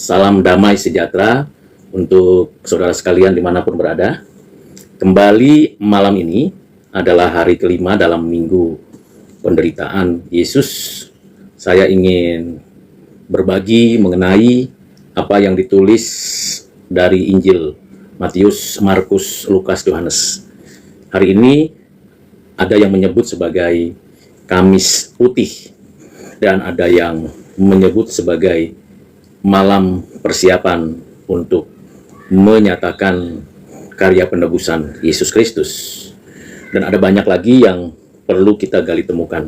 Salam damai sejahtera untuk saudara sekalian dimanapun berada. Kembali malam ini adalah hari kelima dalam minggu penderitaan Yesus. Saya ingin berbagi mengenai apa yang ditulis dari Injil Matius, Markus, Lukas, Yohanes. Hari ini ada yang menyebut sebagai Kamis Putih dan ada yang menyebut sebagai malam persiapan untuk menyatakan karya penebusan Yesus Kristus. Dan ada banyak lagi yang perlu kita gali temukan.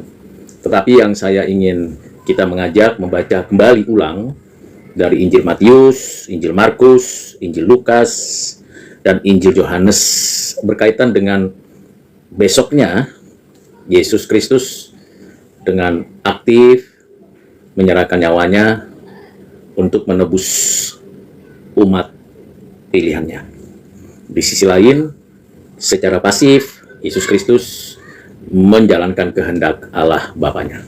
Tetapi yang saya ingin kita mengajak membaca kembali ulang dari Injil Matius, Injil Markus, Injil Lukas, dan Injil Yohanes berkaitan dengan besoknya Yesus Kristus dengan aktif menyerahkan nyawanya untuk menebus umat pilihannya. Di sisi lain, secara pasif, Yesus Kristus menjalankan kehendak Allah Bapanya.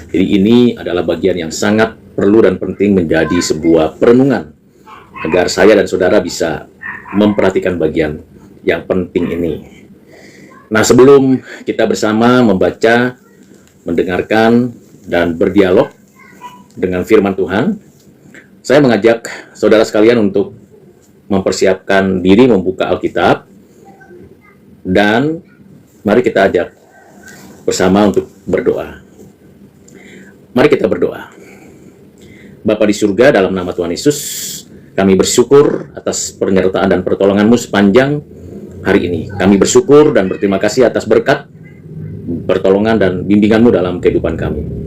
Jadi ini adalah bagian yang sangat perlu dan penting menjadi sebuah perenungan agar saya dan saudara bisa memperhatikan bagian yang penting ini. Nah, sebelum kita bersama membaca, mendengarkan, dan berdialog dengan firman Tuhan, saya mengajak saudara sekalian untuk mempersiapkan diri membuka Alkitab, dan mari kita ajak bersama untuk berdoa. Mari kita berdoa. Bapa di surga, dalam nama Tuhan Yesus, kami bersyukur atas penyertaan dan pertolongan-Mu sepanjang hari ini. Kami bersyukur dan berterima kasih atas berkat, pertolongan, dan bimbingan-Mu dalam kehidupan kami.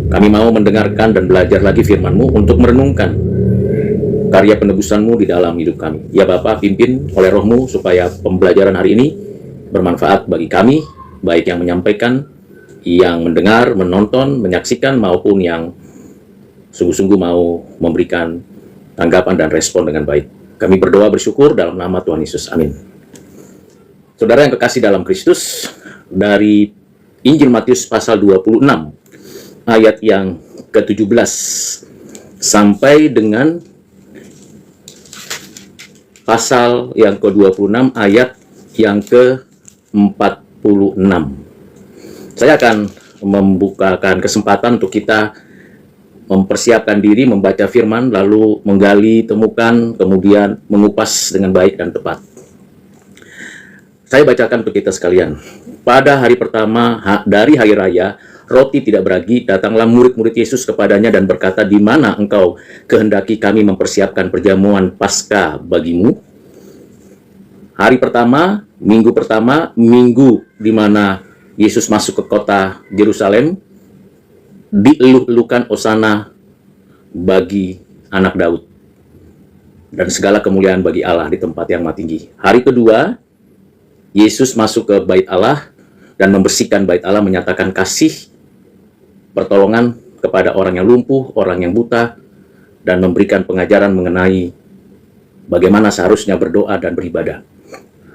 Kami mau mendengarkan dan belajar lagi firman-Mu untuk merenungkan karya penebusan-Mu di dalam hidup kami. Ya Bapa, pimpin oleh Roh-Mu supaya pembelajaran hari ini bermanfaat bagi kami, baik yang menyampaikan, yang mendengar, menonton, menyaksikan, maupun yang sungguh-sungguh mau memberikan tanggapan dan respon dengan baik. Kami berdoa bersyukur dalam nama Tuhan Yesus. Amin. Saudara yang kekasih dalam Kristus, dari Injil Matius pasal 26, ayat yang ke-17 sampai dengan pasal yang ke-26 ayat yang ke-46. Saya akan membukakan kesempatan untuk kita mempersiapkan diri, membaca firman, lalu menggali, temukan, kemudian mengupas dengan baik dan tepat. Saya bacakan untuk kita sekalian. Pada hari pertama dari hari raya, roti tidak beragi, datanglah murid-murid Yesus kepadanya dan berkata, "Di mana engkau kehendaki kami mempersiapkan perjamuan Paskah bagimu?" Hari pertama, minggu di mana Yesus masuk ke kota Yerusalem, dieluh-elukan Hosana bagi anak Daud, dan segala kemuliaan bagi Allah di tempat yang maha tinggi. Hari kedua, Yesus masuk ke bait Allah dan membersihkan bait Allah, menyatakan kasih pertolongan kepada orang yang lumpuh, orang yang buta, dan memberikan pengajaran mengenai bagaimana seharusnya berdoa dan beribadah.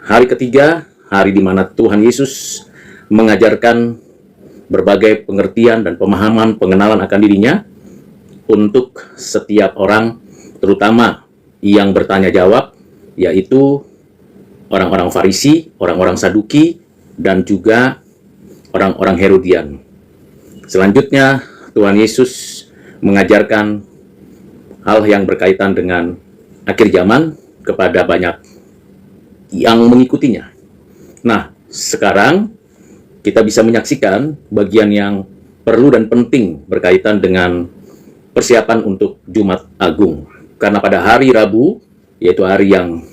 Hari ketiga, hari di mana Tuhan Yesus mengajarkan berbagai pengertian dan pemahaman pengenalan akan dirinya untuk setiap orang, terutama yang bertanya jawab, yaitu orang-orang Farisi, orang-orang Saduki, dan juga orang-orang Herodian. Selanjutnya, Tuhan Yesus mengajarkan hal yang berkaitan dengan akhir zaman kepada banyak yang mengikutinya. Nah, sekarang kita bisa menyaksikan bagian yang perlu dan penting berkaitan dengan persiapan untuk Jumat Agung. Karena pada hari Rabu, yaitu hari yang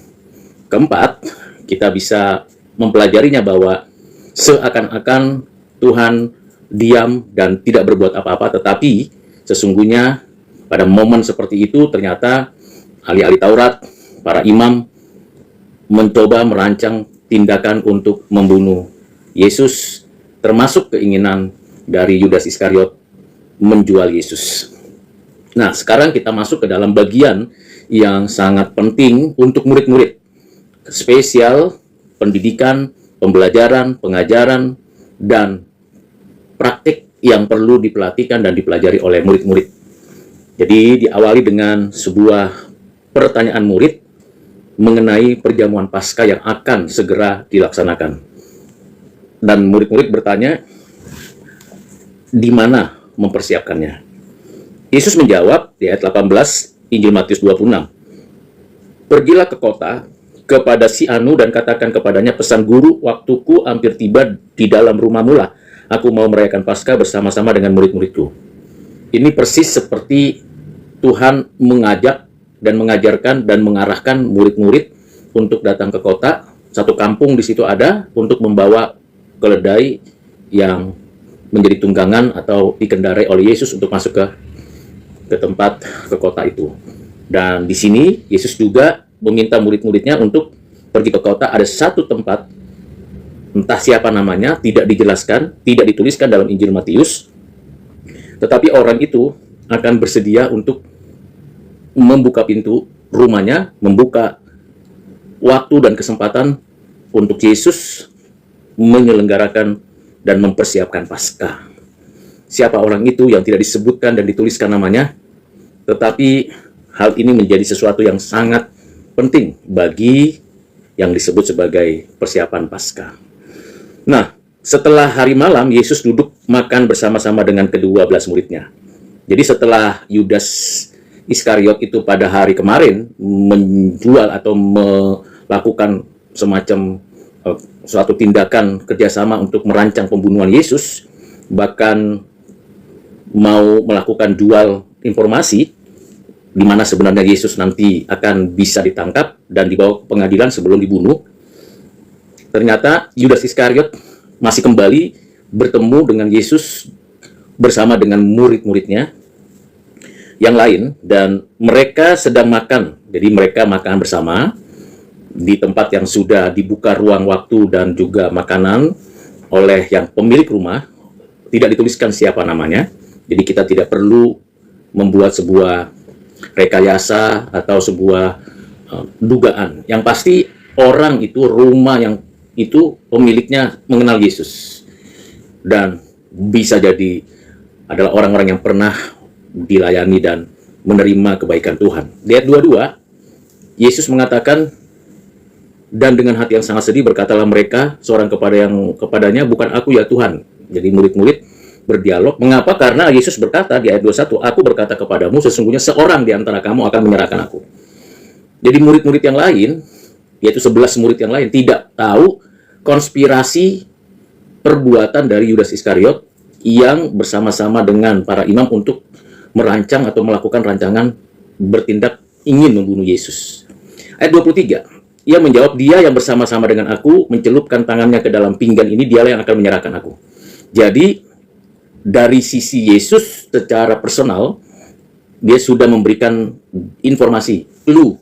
keempat, kita bisa mempelajarinya bahwa seakan-akan Tuhan diam dan tidak berbuat apa-apa, tetapi sesungguhnya pada momen seperti itu ternyata ahli-ahli Taurat, para imam mencoba merancang tindakan untuk membunuh Yesus, termasuk keinginan dari Yudas Iskariot menjual Yesus. Nah, sekarang kita masuk ke dalam bagian yang sangat penting untuk murid-murid, spesial pendidikan, pembelajaran, pengajaran, dan praktik yang perlu diperhatikan dan dipelajari oleh murid-murid. Jadi diawali dengan sebuah pertanyaan murid mengenai perjamuan Paskah yang akan segera dilaksanakan. Dan murid-murid bertanya, di mana mempersiapkannya? Yesus menjawab di ayat 18 Injil Matius 26. Pergilah ke kota kepada si Anu dan katakan kepadanya, pesan guru, waktuku hampir tiba, di dalam rumahmu lah aku mau merayakan Paskah bersama-sama dengan murid-muridku. Ini persis seperti Tuhan mengajak dan mengajarkan dan mengarahkan murid-murid untuk datang ke kota, satu kampung di situ ada, untuk membawa keledai yang menjadi tunggangan atau dikendarai oleh Yesus untuk masuk ke tempat, ke kota itu. Dan di sini Yesus juga meminta murid-muridnya untuk pergi ke kota. Ada satu tempat, entah siapa namanya, tidak dijelaskan, tidak dituliskan dalam Injil Matius, tetapi orang itu akan bersedia untuk membuka pintu rumahnya, membuka waktu dan kesempatan untuk Yesus menyelenggarakan dan mempersiapkan Paskah. Siapa orang itu yang tidak disebutkan dan dituliskan namanya, tetapi hal ini menjadi sesuatu yang sangat penting bagi yang disebut sebagai persiapan Paskah. Nah, setelah hari malam, Yesus duduk makan bersama-sama dengan ke-12 muridnya. Jadi setelah Yudas Iskariot itu pada hari kemarin menjual atau melakukan semacam suatu tindakan kerjasama untuk merancang pembunuhan Yesus, bahkan mau melakukan dual informasi di mana sebenarnya Yesus nanti akan bisa ditangkap dan dibawa ke pengadilan sebelum dibunuh. Ternyata Yudas Iskariot masih kembali bertemu dengan Yesus bersama dengan murid-muridnya yang lain, dan mereka sedang makan. Jadi mereka makan bersama di tempat yang sudah dibuka ruang waktu dan juga makanan oleh yang pemilik rumah. Tidak dituliskan siapa namanya, jadi kita tidak perlu membuat sebuah rekayasa atau sebuah dugaan. Yang pasti orang itu, rumah yang itu pemiliknya mengenal Yesus dan bisa jadi adalah orang-orang yang pernah dilayani dan menerima kebaikan Tuhan. Di ayat 22, Yesus mengatakan, dan dengan hati yang sangat sedih berkatalah mereka seorang kepadanya, bukan aku ya Tuhan. Jadi murid-murid berdialog. Mengapa? Karena Yesus berkata di ayat 21, aku berkata kepadamu, sesungguhnya seorang di antara kamu akan menyerahkan aku. Jadi murid-murid yang lain, yaitu 11 murid yang lain, tidak tahu konspirasi perbuatan dari Yudas Iskariot yang bersama-sama dengan para imam untuk merancang atau melakukan rancangan bertindak ingin membunuh Yesus. Ayat 23, ia menjawab, dia yang bersama-sama dengan aku mencelupkan tangannya ke dalam pinggan ini, dialah yang akan menyerahkan aku. Jadi dari sisi Yesus secara personal, dia sudah memberikan informasi, clue,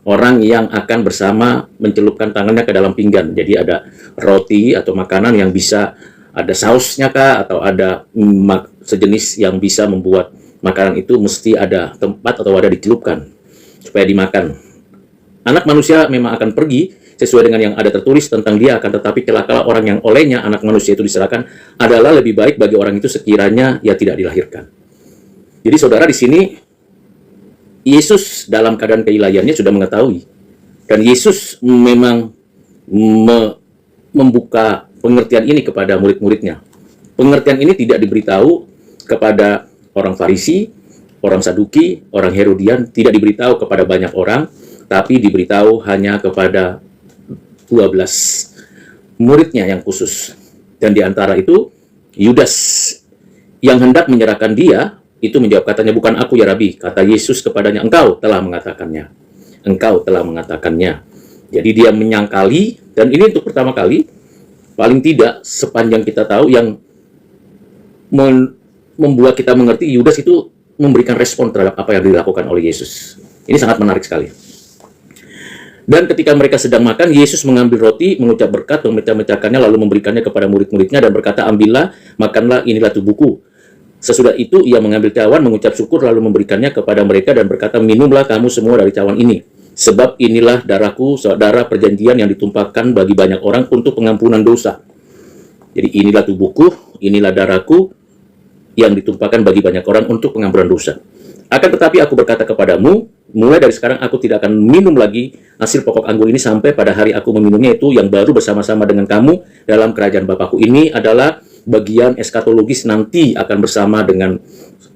orang yang akan bersama mencelupkan tangannya ke dalam pinggan. Jadi ada roti atau makanan yang bisa ada sausnya kah, atau ada sejenis yang bisa membuat makanan itu mesti ada tempat atau ada dicelupkan supaya dimakan. Anak manusia memang akan pergi sesuai dengan yang ada tertulis tentang dia, akan tetapi celakalah orang yang olehnya anak manusia itu diserahkan, adalah lebih baik bagi orang itu sekiranya ia tidak dilahirkan. Jadi saudara, di sini Yesus dalam keadaan keilahiannya sudah mengetahui, dan Yesus memang membuka pengertian ini kepada murid-muridnya. Pengertian ini tidak diberitahu kepada orang Farisi, orang Saduki, orang Herodian, tidak diberitahu kepada banyak orang, tapi diberitahu hanya kepada 12 muridnya yang khusus. Dan di antara itu, Yudas yang hendak menyerahkan dia, itu menjawab, katanya, bukan aku ya Rabi. Kata Yesus kepadanya, engkau telah mengatakannya. Engkau telah mengatakannya. Jadi dia menyangkali, dan ini untuk pertama kali, paling tidak sepanjang kita tahu, yang membuat kita mengerti Yudas itu memberikan respon terhadap apa yang dilakukan oleh Yesus. Ini sangat menarik sekali. Dan ketika mereka sedang makan, Yesus mengambil roti, mengucap berkat, memecah-mecahkannya, lalu memberikannya kepada murid-muridnya dan berkata, ambillah, makanlah, inilah tubuhku. Sesudah itu ia mengambil cawan, mengucap syukur, lalu memberikannya kepada mereka dan berkata, minumlah kamu semua dari cawan ini, sebab inilah darahku, darah perjanjian yang ditumpahkan bagi banyak orang untuk pengampunan dosa. Jadi inilah tubuhku, inilah darahku yang ditumpahkan bagi banyak orang untuk pengampunan dosa. Akan tetapi aku berkata kepadamu, mulai dari sekarang aku tidak akan minum lagi hasil pokok anggur ini sampai pada hari aku meminumnya, itu yang baru bersama-sama dengan kamu dalam kerajaan Bapakku. Ini adalah bagian eskatologis, nanti akan bersama dengan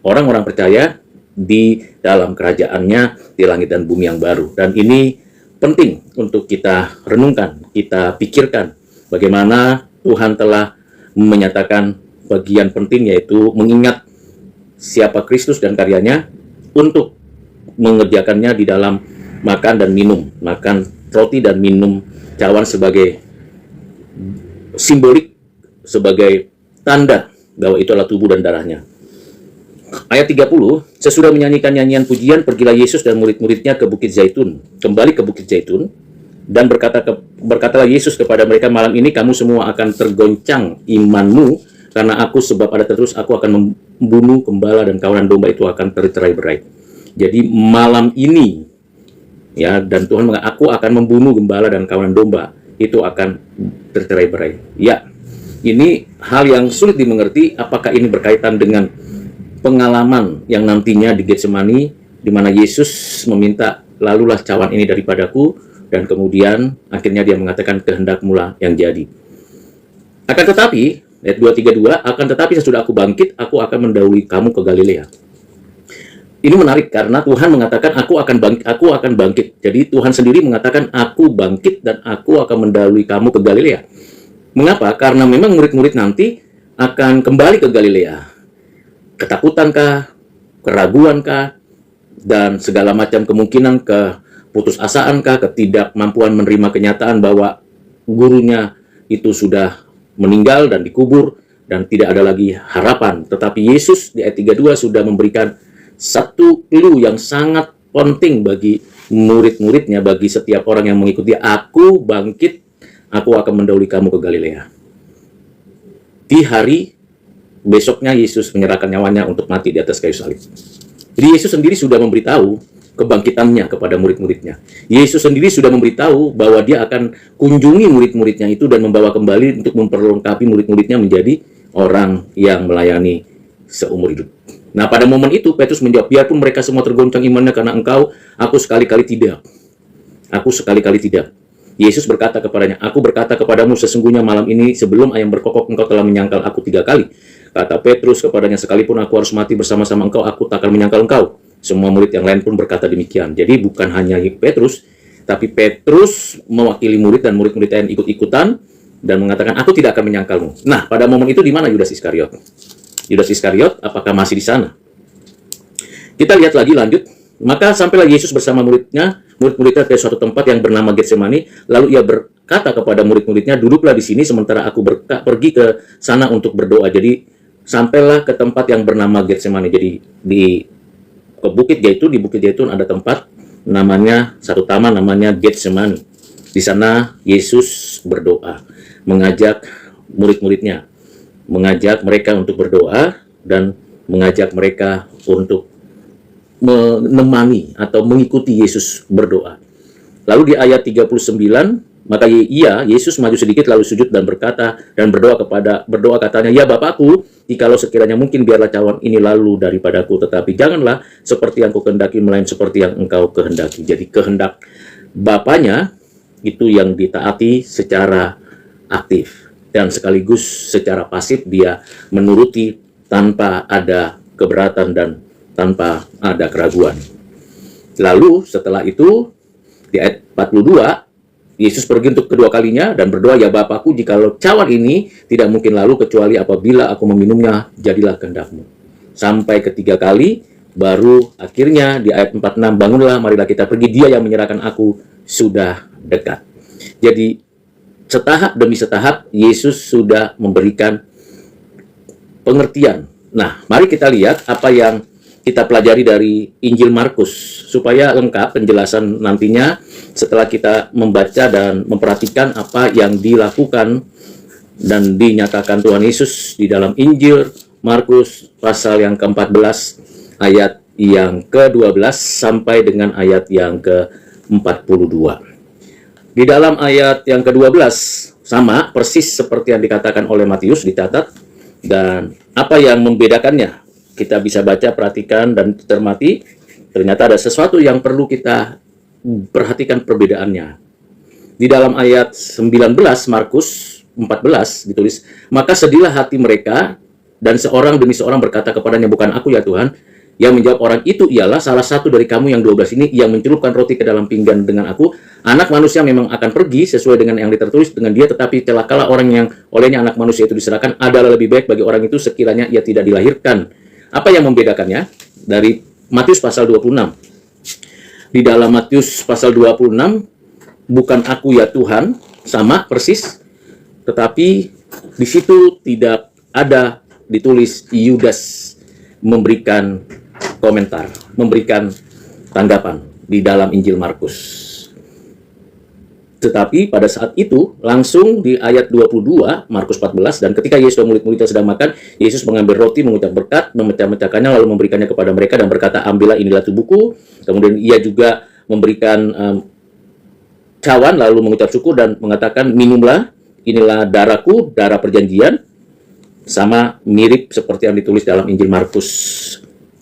orang-orang percaya di dalam kerajaannya di langit dan bumi yang baru. Dan ini penting untuk kita renungkan, kita pikirkan bagaimana Tuhan telah menyatakan bagian penting, yaitu mengingat siapa Kristus dan karyanya untuk mengerjakannya di dalam makan dan minum, makan roti dan minum cawan sebagai simbolik, sebagai tanda bahwa itu adalah tubuh dan darahnya. Ayat 30, sesudah menyanyikan nyanyian pujian, pergilah Yesus dan murid-muridnya ke Bukit Zaitun, kembali ke Bukit Zaitun, dan berkatalah Yesus kepada mereka, malam ini kamu semua akan tergoncang imanmu, karena aku, sebab ada terus aku akan membunuh gembala dan kawanan domba itu akan tercerai-berai. Jadi malam ini, ya, dan Tuhan mengatakan, aku akan membunuh gembala dan kawanan domba itu akan tercerai-berai. Ya, ini hal yang sulit dimengerti. Apakah ini berkaitan dengan pengalaman yang nantinya di Getsemani, di mana Yesus meminta, lalulah cawan ini daripadaku, dan kemudian akhirnya dia mengatakan, kehendak-Mu lah yang jadi. Akan tetapi, ayat 232, akan tetapi sesudah aku bangkit, aku akan mendahului kamu ke Galilea. Ini menarik karena Tuhan mengatakan aku akan bangkit. Jadi Tuhan sendiri mengatakan aku bangkit dan aku akan mendahului kamu ke Galilea. Mengapa? Karena memang murid-murid nanti akan kembali ke Galilea. Ketakutankah, keraguankah, dan segala macam kemungkinan, keputusasaankah, ketidakmampuan menerima kenyataan bahwa gurunya itu sudah meninggal dan dikubur dan tidak ada lagi harapan. Tetapi Yesus di ayat 32 sudah memberikan satu clue yang sangat penting bagi murid-muridnya, bagi setiap orang yang mengikuti dia. Aku bangkit, aku akan mendahului kamu ke Galilea. Di hari besoknya Yesus menyerahkan nyawanya untuk mati di atas kayu salib. Jadi Yesus sendiri sudah memberitahu kebangkitannya kepada murid-muridnya. Yesus sendiri sudah memberitahu bahwa dia akan kunjungi murid-muridnya itu dan membawa kembali untuk memperlengkapi murid-muridnya menjadi orang yang melayani seumur hidup. Nah, pada momen itu Petrus menjawab, biarpun mereka semua tergoncang imannya karena engkau, aku sekali-kali tidak. Aku sekali-kali tidak. Yesus berkata kepadanya, aku berkata kepadamu, sesungguhnya malam ini sebelum ayam berkokok engkau telah menyangkal aku 3 kali. Kata Petrus kepadanya, sekalipun aku harus mati bersama-sama engkau, aku tak akan menyangkal engkau. Semua murid yang lain pun berkata demikian. Jadi bukan hanya Petrus, tapi Petrus mewakili murid dan murid-murid yang ikut-ikutan dan mengatakan, aku tidak akan menyangkalmu. Nah, pada momen itu di mana Yudas Iskariot? Yudas Iskariot apakah masih di sana? Kita lihat lagi lanjut. Maka sampailah Yesus bersama murid-muridnya ke suatu tempat yang bernama Getsemani. Lalu ia berkata kepada murid-muridnya, duduklah di sini sementara aku pergi ke sana untuk berdoa. Jadi sampailah ke tempat yang bernama Getsemani. Jadi di Bukit Zaitun ada tempat namanya, satu taman namanya Getsemani. Di sana Yesus berdoa, mengajak murid-muridnya, mengajak mereka untuk berdoa dan mengajak mereka untuk menemani atau mengikuti Yesus berdoa. Lalu di ayat 39, maka Yesus maju sedikit lalu sujud dan berdoa katanya, ya Bapakku, jikalau sekiranya mungkin biarlah cawan ini lalu daripadaku, tetapi janganlah seperti yang kukehendaki melainkan seperti yang engkau kehendaki. Jadi kehendak Bapaknya itu yang ditaati secara aktif dan sekaligus secara pasif dia menuruti tanpa ada keberatan dan tanpa ada keraguan. Lalu setelah itu di ayat 42 Yesus pergi untuk kedua kalinya dan berdoa, ya Bapakku, jikalau cawan ini tidak mungkin lalu kecuali apabila aku meminumnya, jadilah kehendak-Mu. Sampai ketiga kali baru akhirnya di ayat 46, bangunlah, marilah kita pergi, dia yang menyerahkan aku sudah dekat. Jadi setahap demi setahap Yesus sudah memberikan pengertian. Nah, mari kita lihat apa yang kita pelajari dari Injil Markus supaya lengkap penjelasan nantinya setelah kita membaca dan memperhatikan apa yang dilakukan dan dinyatakan Tuhan Yesus di dalam Injil Markus pasal yang ke-14 ayat yang ke-12 sampai dengan ayat yang ke-42. Di dalam ayat yang ke-12 sama persis seperti yang dikatakan oleh Matius dicatat, dan apa yang membedakannya kita bisa baca, perhatikan, dan cermati, ternyata ada sesuatu yang perlu kita perhatikan perbedaannya. Di dalam ayat 19 Markus 14 ditulis, maka sedihlah hati mereka, dan seorang demi seorang berkata kepadanya, bukan aku ya Tuhan. Yang menjawab orang itu ialah salah satu dari kamu yang 12 ini yang mencelupkan roti ke dalam pinggan dengan aku. Anak manusia memang akan pergi sesuai dengan yang tertulis dengan dia, tetapi celakalah orang yang olehnya anak manusia itu diserahkan. Adalah lebih baik bagi orang itu sekiranya ia tidak dilahirkan. Apa yang membedakannya? Dari Matius pasal 26. Di dalam Matius pasal 26, bukan aku ya Tuhan, sama persis, tetapi di situ tidak ada ditulis Yudas memberikan komentar, memberikan tanggapan di dalam Injil Markus. Tetapi pada saat itu, langsung di ayat 22, Markus 14, dan ketika Yesus dan murid-muridnya sedang makan, Yesus mengambil roti, mengucap berkat, memecah-mecahkannya, lalu memberikannya kepada mereka, dan berkata, ambillah inilah tubuhku. Kemudian ia juga memberikan cawan, lalu mengucap syukur, dan mengatakan, minumlah, inilah darahku, darah perjanjian, sama mirip seperti yang ditulis dalam Injil Markus.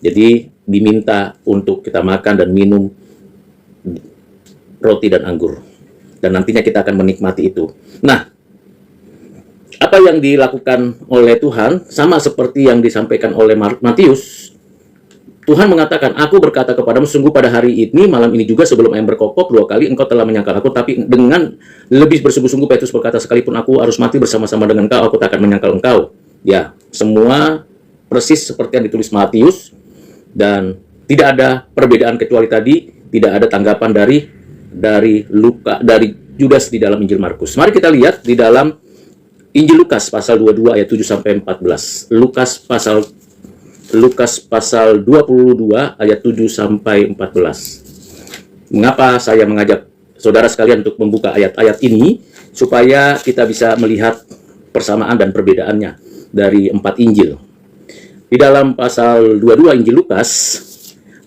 Jadi diminta untuk kita makan dan minum roti dan anggur. Dan nantinya kita akan menikmati itu. Nah, apa yang dilakukan oleh Tuhan sama seperti yang disampaikan oleh Matius. Tuhan mengatakan, aku berkata kepadamu, sungguh pada hari ini, malam ini juga sebelum ayam berkokok 2 kali engkau telah menyangkal aku. Tapi dengan lebih bersungguh-sungguh Petrus berkata, sekalipun aku harus mati bersama-sama dengan engkau, aku tak akan menyangkal engkau. Ya, semua persis seperti yang ditulis Matius, dan tidak ada perbedaan kecuali tadi tidak ada tanggapan dari Yudas di dalam Injil Markus. Mari kita lihat di dalam Injil Lukas pasal 22 ayat 7 sampai 14. Lukas pasal 22 ayat 7 sampai 14. Mengapa saya mengajak saudara sekalian untuk membuka ayat-ayat ini supaya kita bisa melihat persamaan dan perbedaannya dari 4 Injil. Di dalam pasal 22 Injil Lukas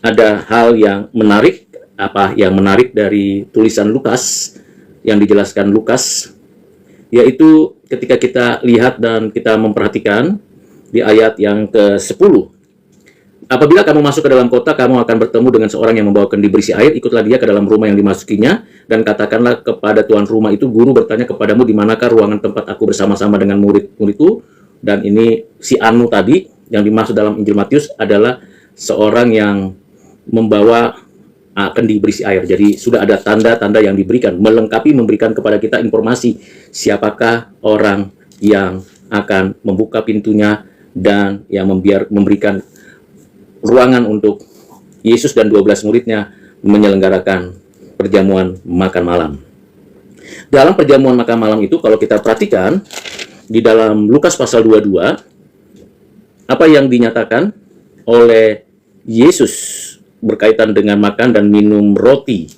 ada hal yang menarik. Apa yang menarik dari tulisan Lukas yang dijelaskan Lukas, yaitu ketika kita lihat dan kita memperhatikan di ayat yang ke-10. Apabila kamu masuk ke dalam kota, kamu akan bertemu dengan seorang yang membawa kendi berisi air. Ikutlah dia ke dalam rumah yang dimasukinya, dan katakanlah kepada tuan rumah itu, guru bertanya kepadamu, di manakah ruangan tempat aku bersama-sama dengan murid-muridku? Dan ini si Anu tadi, yang dimaksud dalam Injil Matius adalah seorang yang membawa kendi berisi air. Jadi sudah ada tanda-tanda yang diberikan, melengkapi, memberikan kepada kita informasi siapakah orang yang akan membuka pintunya dan yang memberikan ruangan untuk Yesus dan 12 muridnya menyelenggarakan perjamuan makan malam. Dalam perjamuan makan malam itu, kalau kita perhatikan di dalam Lukas pasal 22, apa yang dinyatakan oleh Yesus berkaitan dengan makan dan minum roti.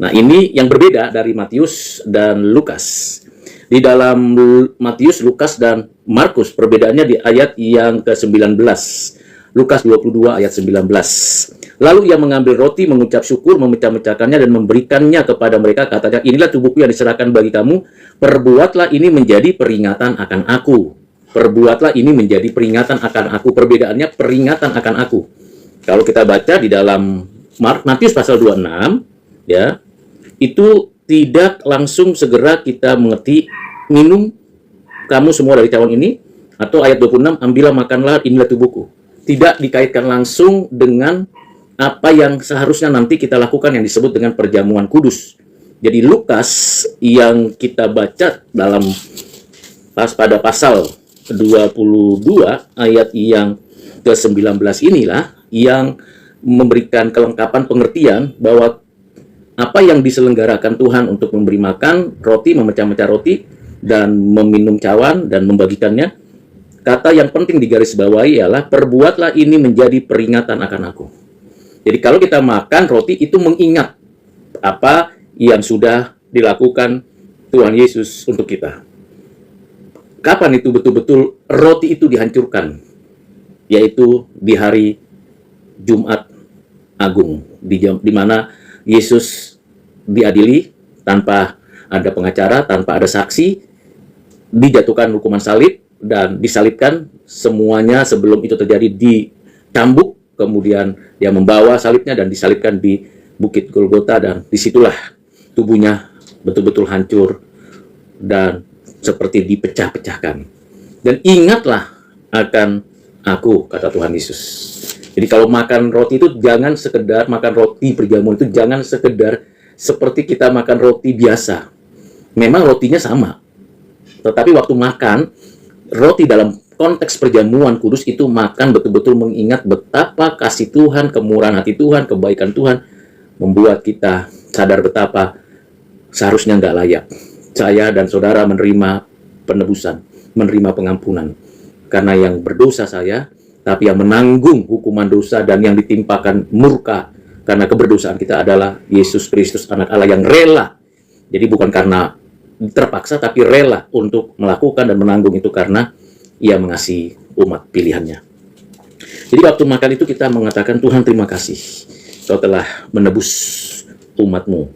Nah, ini yang berbeda dari Matius dan Lukas. Di dalam Matius, Lukas, dan Markus, perbedaannya di ayat yang ke-19. Lukas 22 ayat 19. Lalu ia mengambil roti, mengucap syukur, memecah-mecahkannya dan memberikannya kepada mereka. Katanya, inilah tubuhku yang diserahkan bagi kamu. Perbuatlah ini menjadi peringatan akan aku. Perbuatlah ini menjadi peringatan akan aku. Perbedaannya peringatan akan aku. Kalau kita baca di dalam Matius pasal 26, ya, itu tidak langsung segera kita mengerti, minum kamu semua dari cawan ini, atau ayat 26, ambillah makanlah, inilah tubuhku. Tidak dikaitkan langsung dengan apa yang seharusnya nanti kita lakukan yang disebut dengan perjamuan kudus. Jadi Lukas yang kita baca pada pasal 22 ayat yang ke-19 inilah yang memberikan kelengkapan pengertian bahwa apa yang diselenggarakan Tuhan untuk memberi makan roti, memecah-mecah roti, dan meminum cawan dan membagikannya. Kata yang penting digarisbawahi ialah perbuatlah ini menjadi peringatan akan aku. Jadi kalau kita makan roti itu mengingat apa yang sudah dilakukan Tuhan Yesus untuk kita. Kapan itu betul-betul roti itu dihancurkan? Yaitu di hari Jumat Agung, di mana Yesus diadili tanpa ada pengacara, tanpa ada saksi, dijatuhkan hukuman salib dan disalibkan. Semuanya sebelum itu terjadi cambuk, kemudian dia membawa salibnya dan disalibkan di Bukit Golgota, dan disitulah tubuhnya betul-betul hancur dan seperti dipecah-pecahkan. Dan ingatlah akan aku, kata Tuhan Yesus. Jadi kalau makan roti itu jangan sekedar makan roti perjamuan, itu jangan sekedar seperti kita makan roti biasa. Memang rotinya sama, tetapi waktu makan roti dalam konteks perjamuan kudus itu makan betul-betul mengingat betapa kasih Tuhan, kemurahan hati Tuhan, kebaikan Tuhan membuat kita sadar betapa seharusnya nggak layak saya dan saudara menerima penebusan, menerima pengampunan. Karena yang berdosa saya, tapi yang menanggung hukuman dosa dan yang ditimpakan murka karena keberdosaan kita adalah Yesus Kristus, Anak Allah yang rela. Jadi bukan karena terpaksa, tapi rela untuk melakukan dan menanggung itu karena Ia mengasihi umat pilihannya. Jadi waktu makan itu kita mengatakan, Tuhan terima kasih, Kau telah menebus umat-Mu.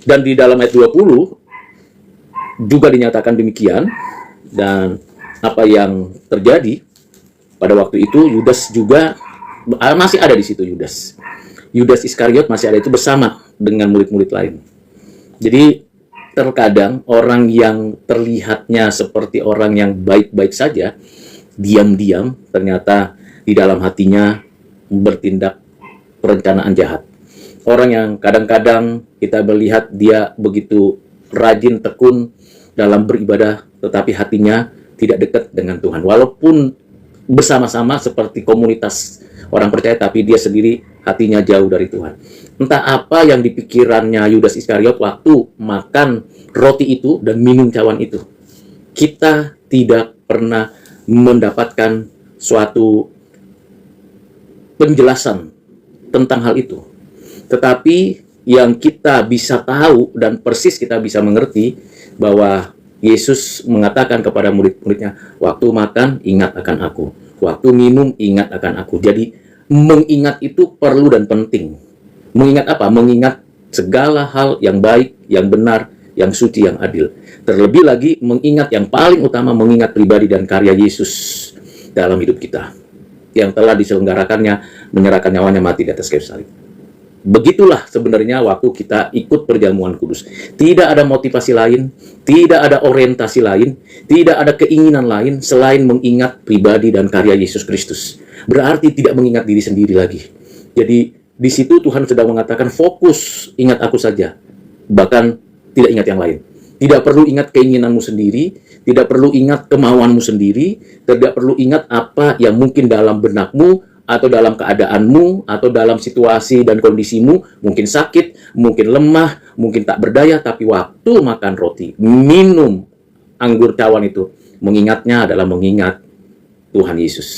Dan di dalam ayat 20, juga dinyatakan demikian, dan apa yang terjadi pada waktu itu, Yudas juga masih ada di situ. Yudas Iskariot masih ada itu bersama dengan murid-murid lain. Jadi terkadang orang yang terlihatnya seperti orang yang baik-baik saja, diam-diam ternyata di dalam hatinya bertindak perencanaan jahat. Orang yang kadang-kadang kita melihat dia begitu rajin, tekun dalam beribadah, tetapi hatinya tidak dekat dengan Tuhan. Walaupun bersama-sama seperti komunitas orang percaya, tapi dia sendiri hatinya jauh dari Tuhan. Entah apa yang dipikirannya Yudas Iskariot waktu makan roti itu dan minum cawan itu. Kita tidak pernah mendapatkan suatu penjelasan tentang hal itu. Tetapi yang kita bisa tahu dan persis kita bisa mengerti bahwa Yesus mengatakan kepada murid-muridnya, waktu makan ingat akan aku, waktu minum ingat akan aku. Jadi mengingat itu perlu dan penting. Mengingat apa? Mengingat segala hal yang baik, yang benar, yang suci, yang adil. Terlebih lagi mengingat yang paling utama, mengingat pribadi dan karya Yesus dalam hidup kita, yang telah diselenggarakannya, menyerahkan nyawanya mati di atas kayu salib. Begitulah sebenarnya waktu kita ikut perjamuan kudus. Tidak ada motivasi lain, tidak ada orientasi lain, tidak ada keinginan lain selain mengingat pribadi dan karya Yesus Kristus. Berarti tidak mengingat diri sendiri lagi. Jadi di situ Tuhan sedang mengatakan fokus, ingat aku saja. Bahkan tidak ingat yang lain. Tidak perlu ingat keinginanmu sendiri, tidak perlu ingat kemauanmu sendiri, tidak perlu ingat apa yang mungkin dalam benakmu, atau dalam keadaanmu, atau dalam situasi dan kondisimu, mungkin sakit, mungkin lemah, mungkin tak berdaya, tapi waktu makan roti, minum anggur cawan itu, mengingatnya adalah mengingat Tuhan Yesus.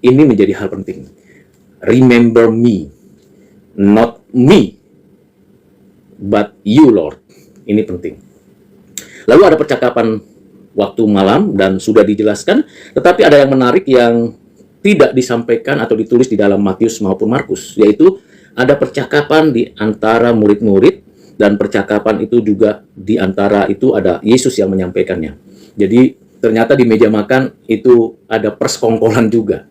Ini menjadi hal penting. Remember me, not me, but you, Lord. Ini penting. Lalu ada percakapan waktu malam, dan sudah dijelaskan, tetapi ada yang menarik yang tidak disampaikan atau ditulis di dalam Matius maupun Markus, yaitu ada percakapan di antara murid-murid, dan percakapan itu juga di antara itu ada Yesus yang menyampaikannya. Jadi ternyata di meja makan itu ada persekongkolan juga.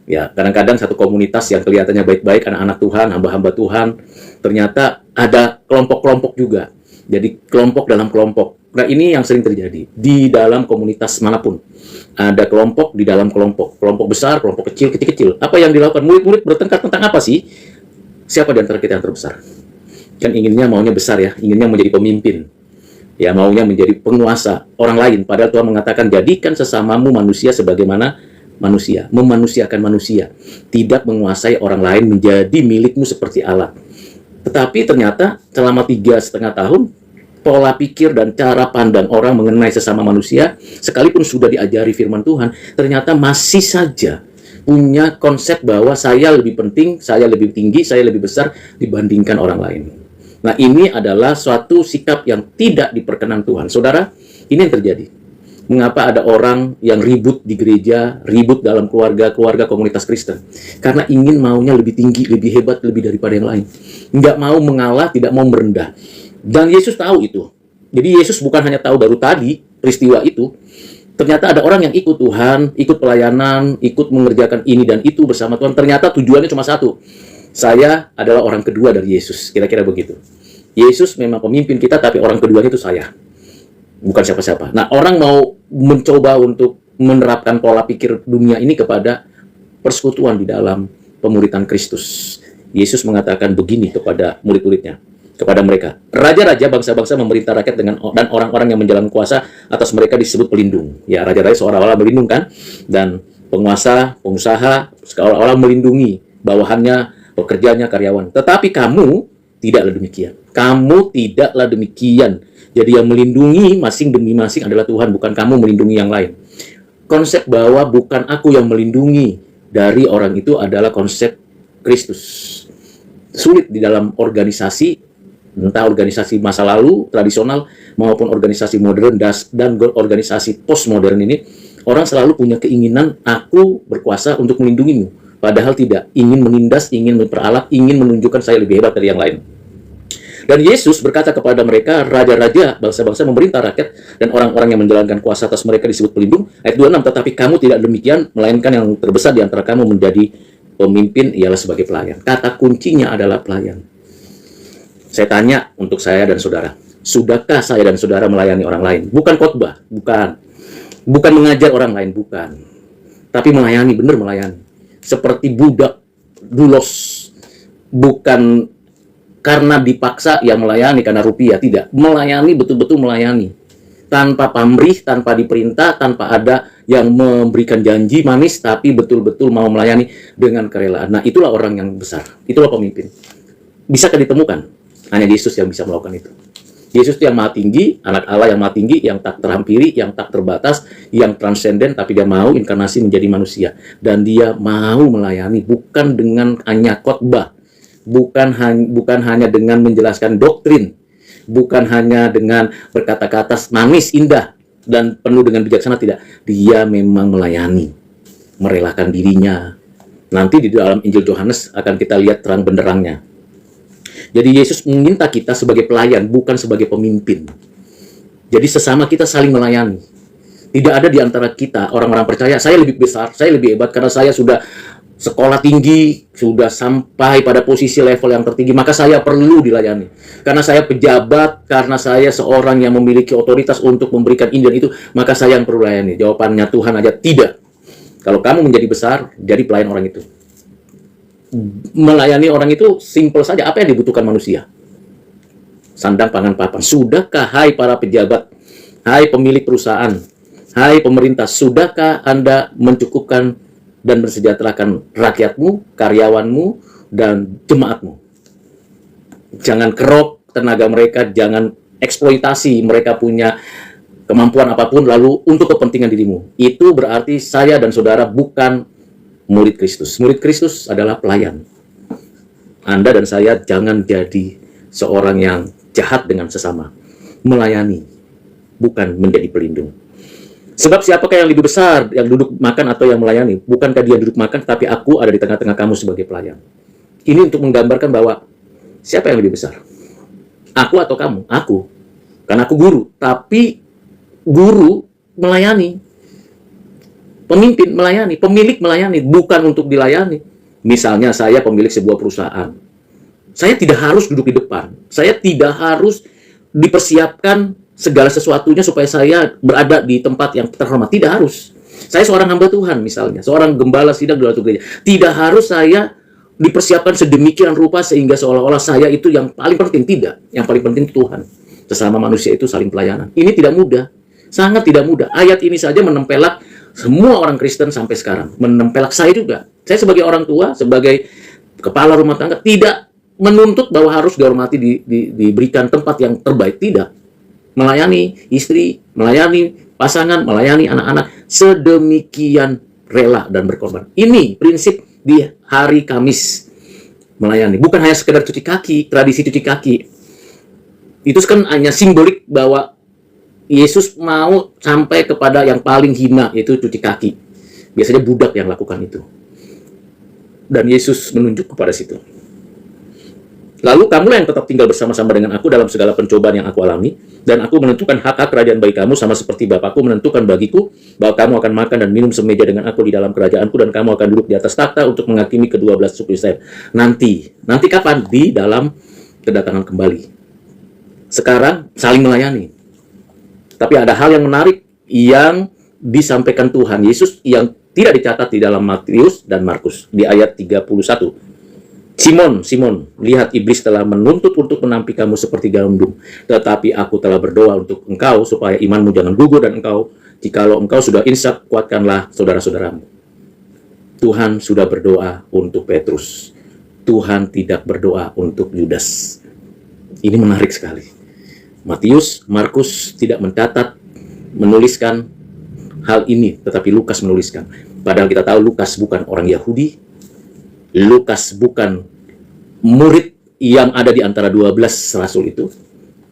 Ya, kadang-kadang satu komunitas yang kelihatannya baik-baik, anak-anak Tuhan, hamba-hamba Tuhan, ternyata ada kelompok-kelompok juga. Jadi kelompok dalam kelompok. Nah, ini yang sering terjadi di dalam komunitas manapun. Ada kelompok di dalam kelompok. Kelompok besar, kelompok kecil, kecil-kecil. Apa yang dilakukan? Murid-murid bertengkar tentang apa sih? Siapa di antara kita yang terbesar? Kan inginnya maunya besar ya, inginnya menjadi pemimpin. Ya, maunya menjadi penguasa orang lain. Padahal Tuhan mengatakan, jadikan sesamamu manusia sebagaimana manusia. Memanusiakan manusia. Tidak menguasai orang lain menjadi milikmu seperti Allah. Tetapi ternyata selama 3,5 tahun, pola pikir dan cara pandang orang mengenai sesama manusia, sekalipun sudah diajari firman Tuhan, ternyata masih saja punya konsep bahwa saya lebih penting, saya lebih tinggi, saya lebih besar dibandingkan orang lain. Nah, ini adalah suatu sikap yang tidak diperkenan Tuhan. Saudara, ini yang terjadi. Mengapa ada orang yang ribut di gereja, ribut dalam keluarga komunitas Kristen? Karena ingin maunya lebih tinggi, lebih hebat, lebih daripada yang lain. Nggak mau mengalah, tidak mau merendah. Dan Yesus tahu itu. Jadi Yesus bukan hanya tahu baru tadi peristiwa itu, Ternyata ada orang yang ikut Tuhan, ikut pelayanan, ikut mengerjakan ini dan itu bersama Tuhan. Ternyata tujuannya cuma satu. Saya adalah orang kedua dari Yesus. Kira-kira begitu. Yesus memang pemimpin kita, tapi orang keduanya itu saya. Bukan siapa-siapa. Nah, orang mau mencoba untuk menerapkan pola pikir dunia ini kepada persekutuan di dalam pemuritan Kristus. Yesus mengatakan begini kepada murid-muridnya, kepada mereka. Raja-raja bangsa-bangsa memerintah rakyat dan orang-orang yang menjalankan kuasa atas mereka disebut pelindung. Ya, raja-raja seolah-olah melindung kan, dan penguasa, pengusaha seolah-olah melindungi bawahannya, pekerjanya, karyawan. Tetapi kamu tidaklah demikian. Kamu tidaklah demikian. Jadi yang melindungi masing demi masing adalah Tuhan, bukan kamu melindungi yang lain. Konsep bahwa bukan aku yang melindungi dari orang itu adalah konsep Kristus. Sulit di dalam organisasi, entah organisasi masa lalu, tradisional, maupun organisasi modern dan organisasi postmodern ini, orang selalu punya keinginan, aku berkuasa untuk melindungimu. Padahal tidak, ingin menindas, ingin memperalat, ingin menunjukkan saya lebih hebat dari yang lain. Dan Yesus berkata kepada mereka, raja-raja, bangsa-bangsa memerintah rakyat, dan orang-orang yang menjalankan kuasa atas mereka disebut pelindung. Ayat 26, tetapi kamu tidak demikian, melainkan yang terbesar di antara kamu menjadi pemimpin ialah sebagai pelayan. Kata kuncinya adalah pelayan. Saya tanya untuk saya dan saudara, sudahkah saya dan saudara melayani orang lain? Bukan khotbah, bukan. Bukan mengajar orang lain, bukan. Tapi melayani, benar melayani. Seperti budak, dulos. Bukan karena dipaksa yang melayani karena rupiah, tidak. Melayani, betul-betul melayani. Tanpa pamrih, tanpa diperintah, tanpa ada yang memberikan janji manis, tapi betul-betul mau melayani dengan kerelaan. Nah, itulah orang yang besar. Itulah pemimpin. Bisakah ditemukan? Hanya Yesus yang bisa melakukan itu. Yesus itu yang maha tinggi, anak Allah yang maha tinggi, yang tak terhampiri, yang tak terbatas, yang transenden, tapi dia mau inkarnasi menjadi manusia. Dan dia mau melayani, bukan dengan hanya khotbah, bukan hanya dengan menjelaskan doktrin, bukan hanya dengan berkata-kata manis, indah, dan penuh dengan bijaksana, tidak. Dia memang melayani, merelakan dirinya. Nanti di dalam Injil Yohanes akan kita lihat terang benderangnya. Jadi Yesus meminta kita sebagai pelayan, bukan sebagai pemimpin. Jadi sesama kita saling melayani. Tidak ada di antara kita orang-orang percaya, saya lebih besar, saya lebih hebat karena saya sudah sekolah tinggi, sudah sampai pada posisi level yang tertinggi, maka saya perlu dilayani. Karena saya pejabat, karena saya seorang yang memiliki otoritas untuk memberikan ini dan itu, maka saya yang perlu layani. Jawabannya Tuhan aja tidak. Kalau kamu menjadi besar, jadi pelayan orang itu. Melayani orang itu simpel saja. Apa yang dibutuhkan manusia? Sandang, pangan, papan. Sudahkah, hai para pejabat, hai pemilik perusahaan, hai pemerintah, sudahkah Anda mencukupkan dan mensejahterakan rakyatmu, karyawanmu, dan jemaatmu? Jangan kerok tenaga mereka, jangan eksploitasi mereka punya kemampuan apapun lalu untuk kepentingan dirimu. Itu berarti saya dan saudara bukan murid Kristus. Murid Kristus adalah pelayan. Anda dan saya jangan jadi seorang yang jahat dengan sesama. Melayani, bukan menjadi pelindung. Sebab siapakah yang lebih besar, yang duduk makan atau yang melayani? Bukankah dia duduk makan, tapi aku ada di tengah-tengah kamu sebagai pelayan. Ini untuk menggambarkan bahwa siapa yang lebih besar? Aku atau kamu? Aku. Karena aku guru. Tapi guru melayani. Pemimpin melayani, pemilik melayani, bukan untuk dilayani. Misalnya saya pemilik sebuah perusahaan. Saya tidak harus duduk di depan. Saya tidak harus dipersiapkan segala sesuatunya supaya saya berada di tempat yang terhormat. Tidak harus. Saya seorang hamba Tuhan misalnya, seorang gembala sidang di suatu gereja. Tidak harus saya dipersiapkan sedemikian rupa sehingga seolah-olah saya itu yang paling penting. Tidak. Yang paling penting Tuhan. Sesama manusia itu saling pelayanan. Ini tidak mudah. Sangat tidak mudah. Ayat ini saja menempelak semua orang Kristen sampai sekarang. Menempelak saya juga. Saya sebagai orang tua, sebagai kepala rumah tangga, tidak menuntut bahwa harus dihormati, diberikan tempat yang terbaik. Tidak. Melayani istri, melayani pasangan, melayani anak-anak, sedemikian rela dan berkorban. Ini prinsip di hari Kamis melayani. Bukan hanya sekedar cuci kaki, tradisi cuci kaki. Itu kan hanya simbolik bahwa Yesus mau sampai kepada yang paling hina, yaitu cuci kaki. Biasanya budak yang lakukan itu. Dan Yesus menunjuk kepada situ. Lalu kamulah yang tetap tinggal bersama-sama dengan aku dalam segala pencobaan yang aku alami, dan aku menentukan hak-hak kerajaan bagi kamu sama seperti Bapakku menentukan bagiku bahwa kamu akan makan dan minum semeja dengan aku di dalam kerajaanku, dan kamu akan duduk di atas takhta untuk menghakimi ke-12 suku Israel. Nanti kapan? Di dalam kedatangan kembali. Sekarang saling melayani. Tapi ada hal yang menarik yang disampaikan Tuhan Yesus yang tidak dicatat di dalam Matius dan Markus di ayat 31. Simon, Simon, lihat iblis telah menuntut untuk menampi kamu seperti gandum, tetapi aku telah berdoa untuk engkau supaya imanmu jangan gugur, dan jikalau engkau sudah insaf, kuatkanlah saudara-saudaramu. Tuhan sudah berdoa untuk Petrus. Tuhan tidak berdoa untuk Yudas. Ini menarik sekali. Matius, Markus tidak mencatat, menuliskan hal ini, tetapi Lukas menuliskan. Padahal kita tahu Lukas bukan orang Yahudi, Lukas bukan murid yang ada di antara 12 rasul itu.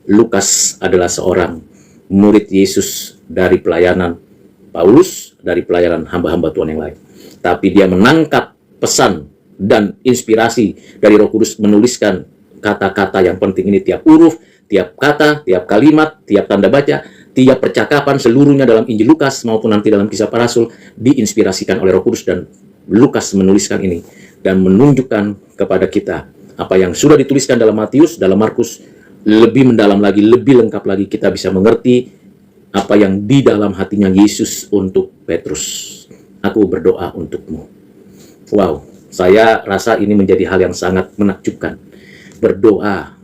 Lukas adalah seorang murid Yesus dari pelayanan Paulus, dari pelayanan hamba-hamba Tuhan yang lain. Tapi dia menangkap pesan dan inspirasi dari Roh Kudus, menuliskan kata-kata yang penting ini, tiap huruf, tiap kata, tiap kalimat, tiap tanda baca, tiap percakapan, seluruhnya dalam Injil Lukas maupun nanti dalam Kisah Para Rasul diinspirasikan oleh Roh Kudus, dan Lukas menuliskan ini dan menunjukkan kepada kita apa yang sudah dituliskan dalam Matius, dalam Markus, lebih mendalam lagi, lebih lengkap lagi. Kita bisa mengerti apa yang di dalam hatinya Yesus untuk Petrus. Aku berdoa untukmu. Wow, saya rasa ini menjadi hal yang sangat menakjubkan. Berdoa,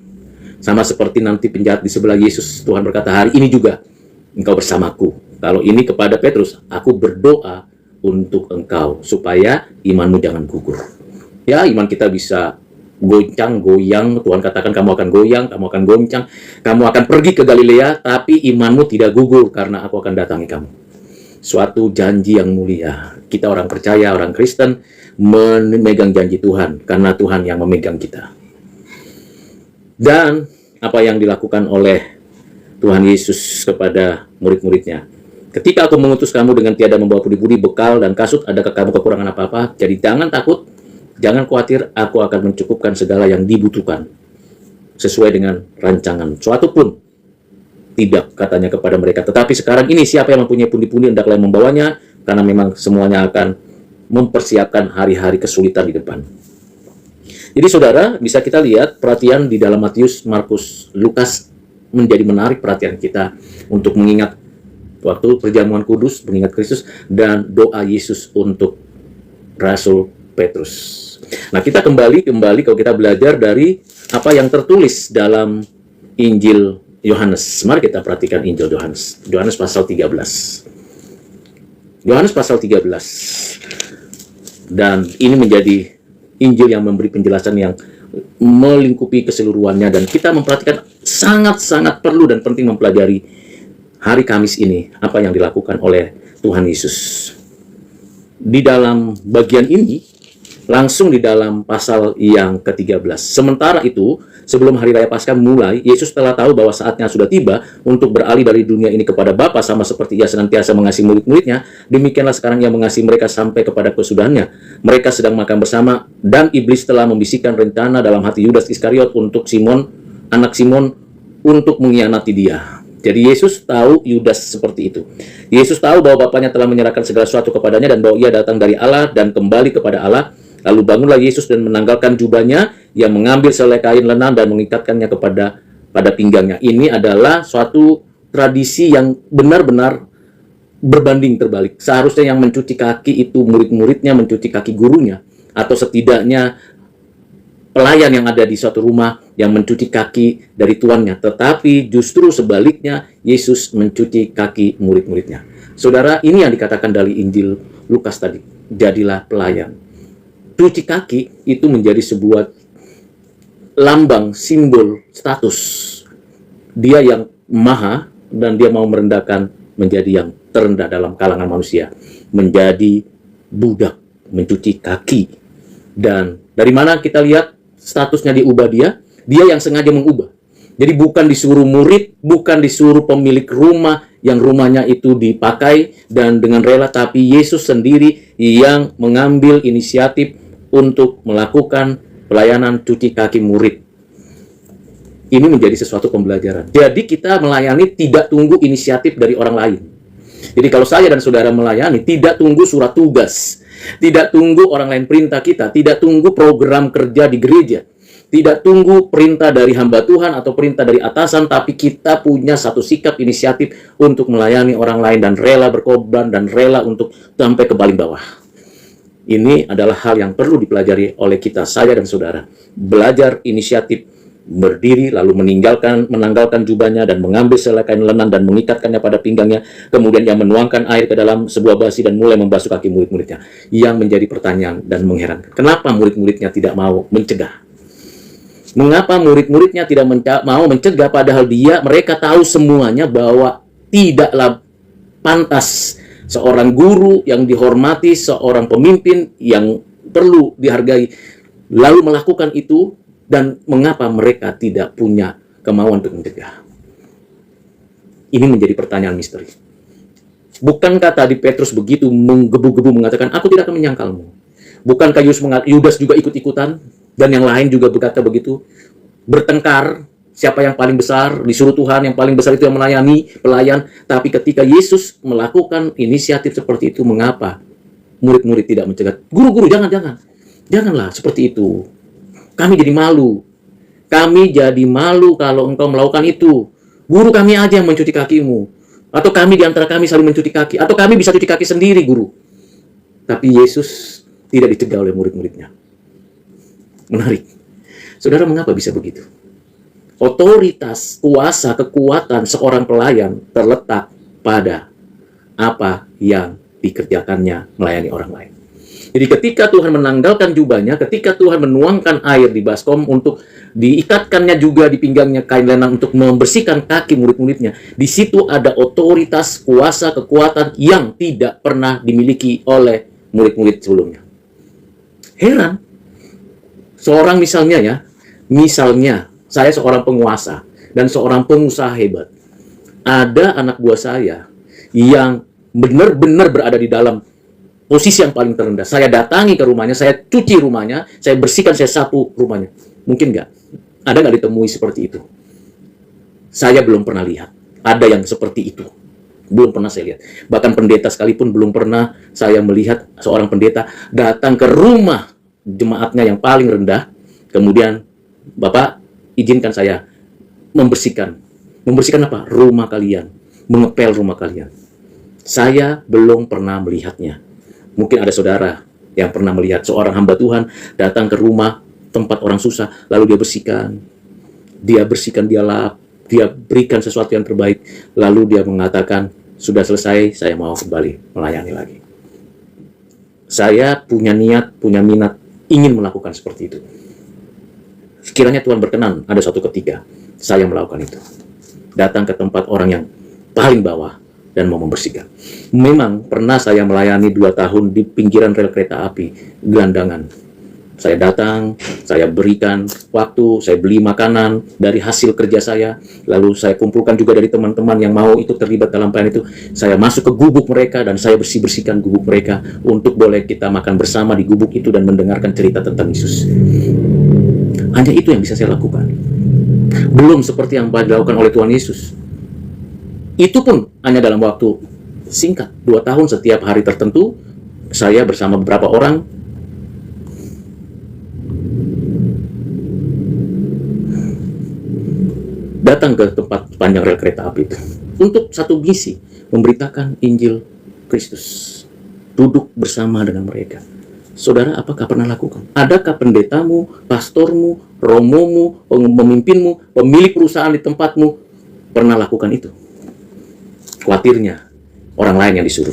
sama seperti nanti penjahat di sebelah Yesus, Tuhan berkata, hari ini juga engkau bersamaku. Kalau ini kepada Petrus, aku berdoa untuk engkau supaya imanmu jangan gugur. Ya, iman kita bisa goncang, goyang. Tuhan katakan kamu akan goyang, kamu akan goncang, kamu akan pergi ke Galilea, tapi imanmu tidak gugur karena aku akan datangi kamu. Suatu janji yang mulia. Kita orang percaya, orang Kristen, memegang janji Tuhan karena Tuhan yang memegang kita. Dan apa yang dilakukan oleh Tuhan Yesus kepada murid-muridnya. Ketika aku mengutus kamu dengan tiada membawa pudi-pudi, bekal, dan kasut, adakah kamu kekurangan apa-apa? Jadi jangan takut, jangan khawatir, aku akan mencukupkan segala yang dibutuhkan sesuai dengan rancangan. Suatu pun tidak, katanya kepada mereka. Tetapi sekarang ini siapa yang mempunyai pundi-pundi, hendaklah membawanya, karena memang semuanya akan mempersiapkan hari-hari kesulitan di depan. Jadi saudara, bisa kita lihat perhatian di dalam Matius, Markus, Lukas menjadi menarik perhatian kita untuk mengingat waktu perjamuan kudus, mengingat Kristus, dan doa Yesus untuk Rasul Petrus. Nah, kita kembali kalau kita belajar dari apa yang tertulis dalam Injil Yohanes. Mari kita perhatikan Injil Yohanes. Yohanes pasal 13. Yohanes pasal 13. Dan ini menjadi Injil yang memberi penjelasan yang melingkupi keseluruhannya, dan kita memperhatikan sangat-sangat perlu dan penting mempelajari hari Kamis ini apa yang dilakukan oleh Tuhan Yesus. Di dalam bagian ini, langsung di dalam pasal yang ke-13. Sementara itu, sebelum hari raya Paskah mulai, Yesus telah tahu bahwa saatnya sudah tiba untuk beralih dari dunia ini kepada Bapa, sama seperti ia senantiasa mengasihi murid-muridnya. Demikianlah sekarang ia mengasihi mereka sampai kepada kesudahannya. Mereka sedang makan bersama, dan iblis telah membisikkan rencana dalam hati Yudas Iskariot untuk Simon, anak Simon, untuk mengkhianati dia. Jadi Yesus tahu Yudas seperti itu. Yesus tahu bahwa Bapaknya telah menyerahkan segala sesuatu kepadanya, dan bahwa ia datang dari Allah dan kembali kepada Allah. Lalu bangunlah Yesus dan menanggalkan jubahnya, yang mengambil selai kain lenan dan mengikatkannya pada pinggangnya. Ini adalah suatu tradisi yang benar-benar berbanding terbalik. Seharusnya yang mencuci kaki itu murid-muridnya, mencuci kaki gurunya, atau setidaknya pelayan yang ada di suatu rumah yang mencuci kaki dari tuannya. Tetapi justru sebaliknya, Yesus mencuci kaki murid-muridnya. Saudara, ini yang dikatakan dari Injil Lukas tadi. Jadilah pelayan. Cuci kaki itu menjadi sebuah lambang, simbol status. Dia yang maha, dan dia mau merendahkan menjadi yang terendah dalam kalangan manusia. Menjadi budak, mencuci kaki. Dan dari mana kita lihat statusnya diubah dia? Dia yang sengaja mengubah. Jadi bukan disuruh murid, bukan disuruh pemilik rumah yang rumahnya itu dipakai dan dengan rela, tapi Yesus sendiri yang mengambil inisiatif untuk melakukan pelayanan cuci kaki murid. Ini menjadi sesuatu pembelajaran. Jadi kita melayani tidak tunggu inisiatif dari orang lain. Jadi kalau saya dan saudara melayani, tidak tunggu surat tugas, tidak tunggu orang lain perintah kita, tidak tunggu program kerja di gereja, tidak tunggu perintah dari hamba Tuhan atau perintah dari atasan, tapi kita punya satu sikap inisiatif untuk melayani orang lain dan rela berkorban dan rela untuk sampai ke paling bawah. Ini adalah hal yang perlu dipelajari oleh kita, saya dan saudara. Belajar inisiatif, berdiri lalu menanggalkan jubahnya dan mengambil selai kain lenan dan mengikatkannya pada pinggangnya, kemudian ia menuangkan air ke dalam sebuah basi dan mulai membasuh kaki murid-muridnya. Yang menjadi pertanyaan dan mengherankan, kenapa murid-muridnya tidak mau mencegah? Mengapa murid-muridnya tidak mau mencegah padahal mereka tahu semuanya bahwa tidaklah pantas seorang guru yang dihormati, seorang pemimpin yang perlu dihargai lalu melakukan itu. Dan mengapa mereka tidak punya kemauan untuk mencegah? Ini menjadi pertanyaan misteri. Bukankah tadi Petrus begitu menggebu-gebu mengatakan, aku tidak akan menyangkalmu? Bukankah Yudas juga ikut-ikutan? Dan yang lain juga berkata begitu? Bertengkar, siapa yang paling besar? Disuruh Tuhan, yang paling besar itu yang melayani, pelayan. Tapi ketika Yesus melakukan inisiatif seperti itu, mengapa murid-murid tidak mencegah? Guru-guru, janganlah seperti itu. Kami jadi malu. Kami jadi malu kalau engkau melakukan itu. Guru, kami aja yang mencuci kakimu. Atau kami di antara kami saling mencuci kaki. Atau kami bisa cuci kaki sendiri, guru. Tapi Yesus tidak dicegah oleh murid-muridnya. Menarik. Saudara, mengapa bisa begitu? Otoritas, kuasa, kekuatan seorang pelayan terletak pada apa yang dikerjakannya melayani orang lain. Jadi ketika Tuhan menanggalkan jubahnya, ketika Tuhan menuangkan air di baskom untuk diikatkannya juga di pinggangnya kain lenan untuk membersihkan kaki murid-muridnya, di situ ada otoritas, kuasa, kekuatan yang tidak pernah dimiliki oleh murid-murid sebelumnya. Heran. Seorang misalnya saya seorang penguasa dan seorang pengusaha hebat. Ada anak buah saya yang benar-benar berada di dalam posisi yang paling terendah. Saya datangi ke rumahnya, saya cuci rumahnya, saya bersihkan, saya sapu rumahnya. Mungkin nggak? Ada nggak ditemui seperti itu? Saya belum pernah lihat. Ada yang seperti itu. Belum pernah saya lihat. Bahkan pendeta sekalipun belum pernah saya melihat seorang pendeta datang ke rumah jemaatnya yang paling rendah. Kemudian, Bapak, izinkan saya membersihkan. Membersihkan apa? Rumah kalian. Mengepel rumah kalian. Saya belum pernah melihatnya. Mungkin ada saudara yang pernah melihat seorang hamba Tuhan datang ke rumah tempat orang susah, lalu dia bersihkan, dia lap, dia berikan sesuatu yang terbaik, lalu dia mengatakan, sudah selesai, saya mau kembali melayani lagi. Saya punya niat, punya minat, ingin melakukan seperti itu. Sekiranya Tuhan berkenan, ada suatu ketika, saya melakukan itu. Datang ke tempat orang yang paling bawah, dan mau membersihkan. Memang pernah saya melayani 2 tahun di pinggiran rel kereta api, gelandangan. Saya datang, saya berikan waktu, saya beli makanan dari hasil kerja saya, lalu saya kumpulkan juga dari teman-teman yang mau ikut terlibat dalam pelayanan itu. Saya masuk ke gubuk mereka dan saya bersih-bersihkan gubuk mereka untuk boleh kita makan bersama di gubuk itu dan mendengarkan cerita tentang Yesus. Hanya itu yang bisa saya lakukan. Belum seperti yang dilakukan oleh Tuhan Yesus. Itu pun hanya dalam waktu singkat, 2 tahun setiap hari tertentu, saya bersama beberapa orang datang ke tempat panjang rel kereta api itu untuk satu misi, memberitakan Injil Kristus, duduk bersama dengan mereka. Saudara, apakah pernah lakukan? Adakah pendetamu, pastormu, romomu, pemimpinmu, pemilik perusahaan di tempatmu pernah lakukan itu? Khawatirnya orang lain yang disuruh.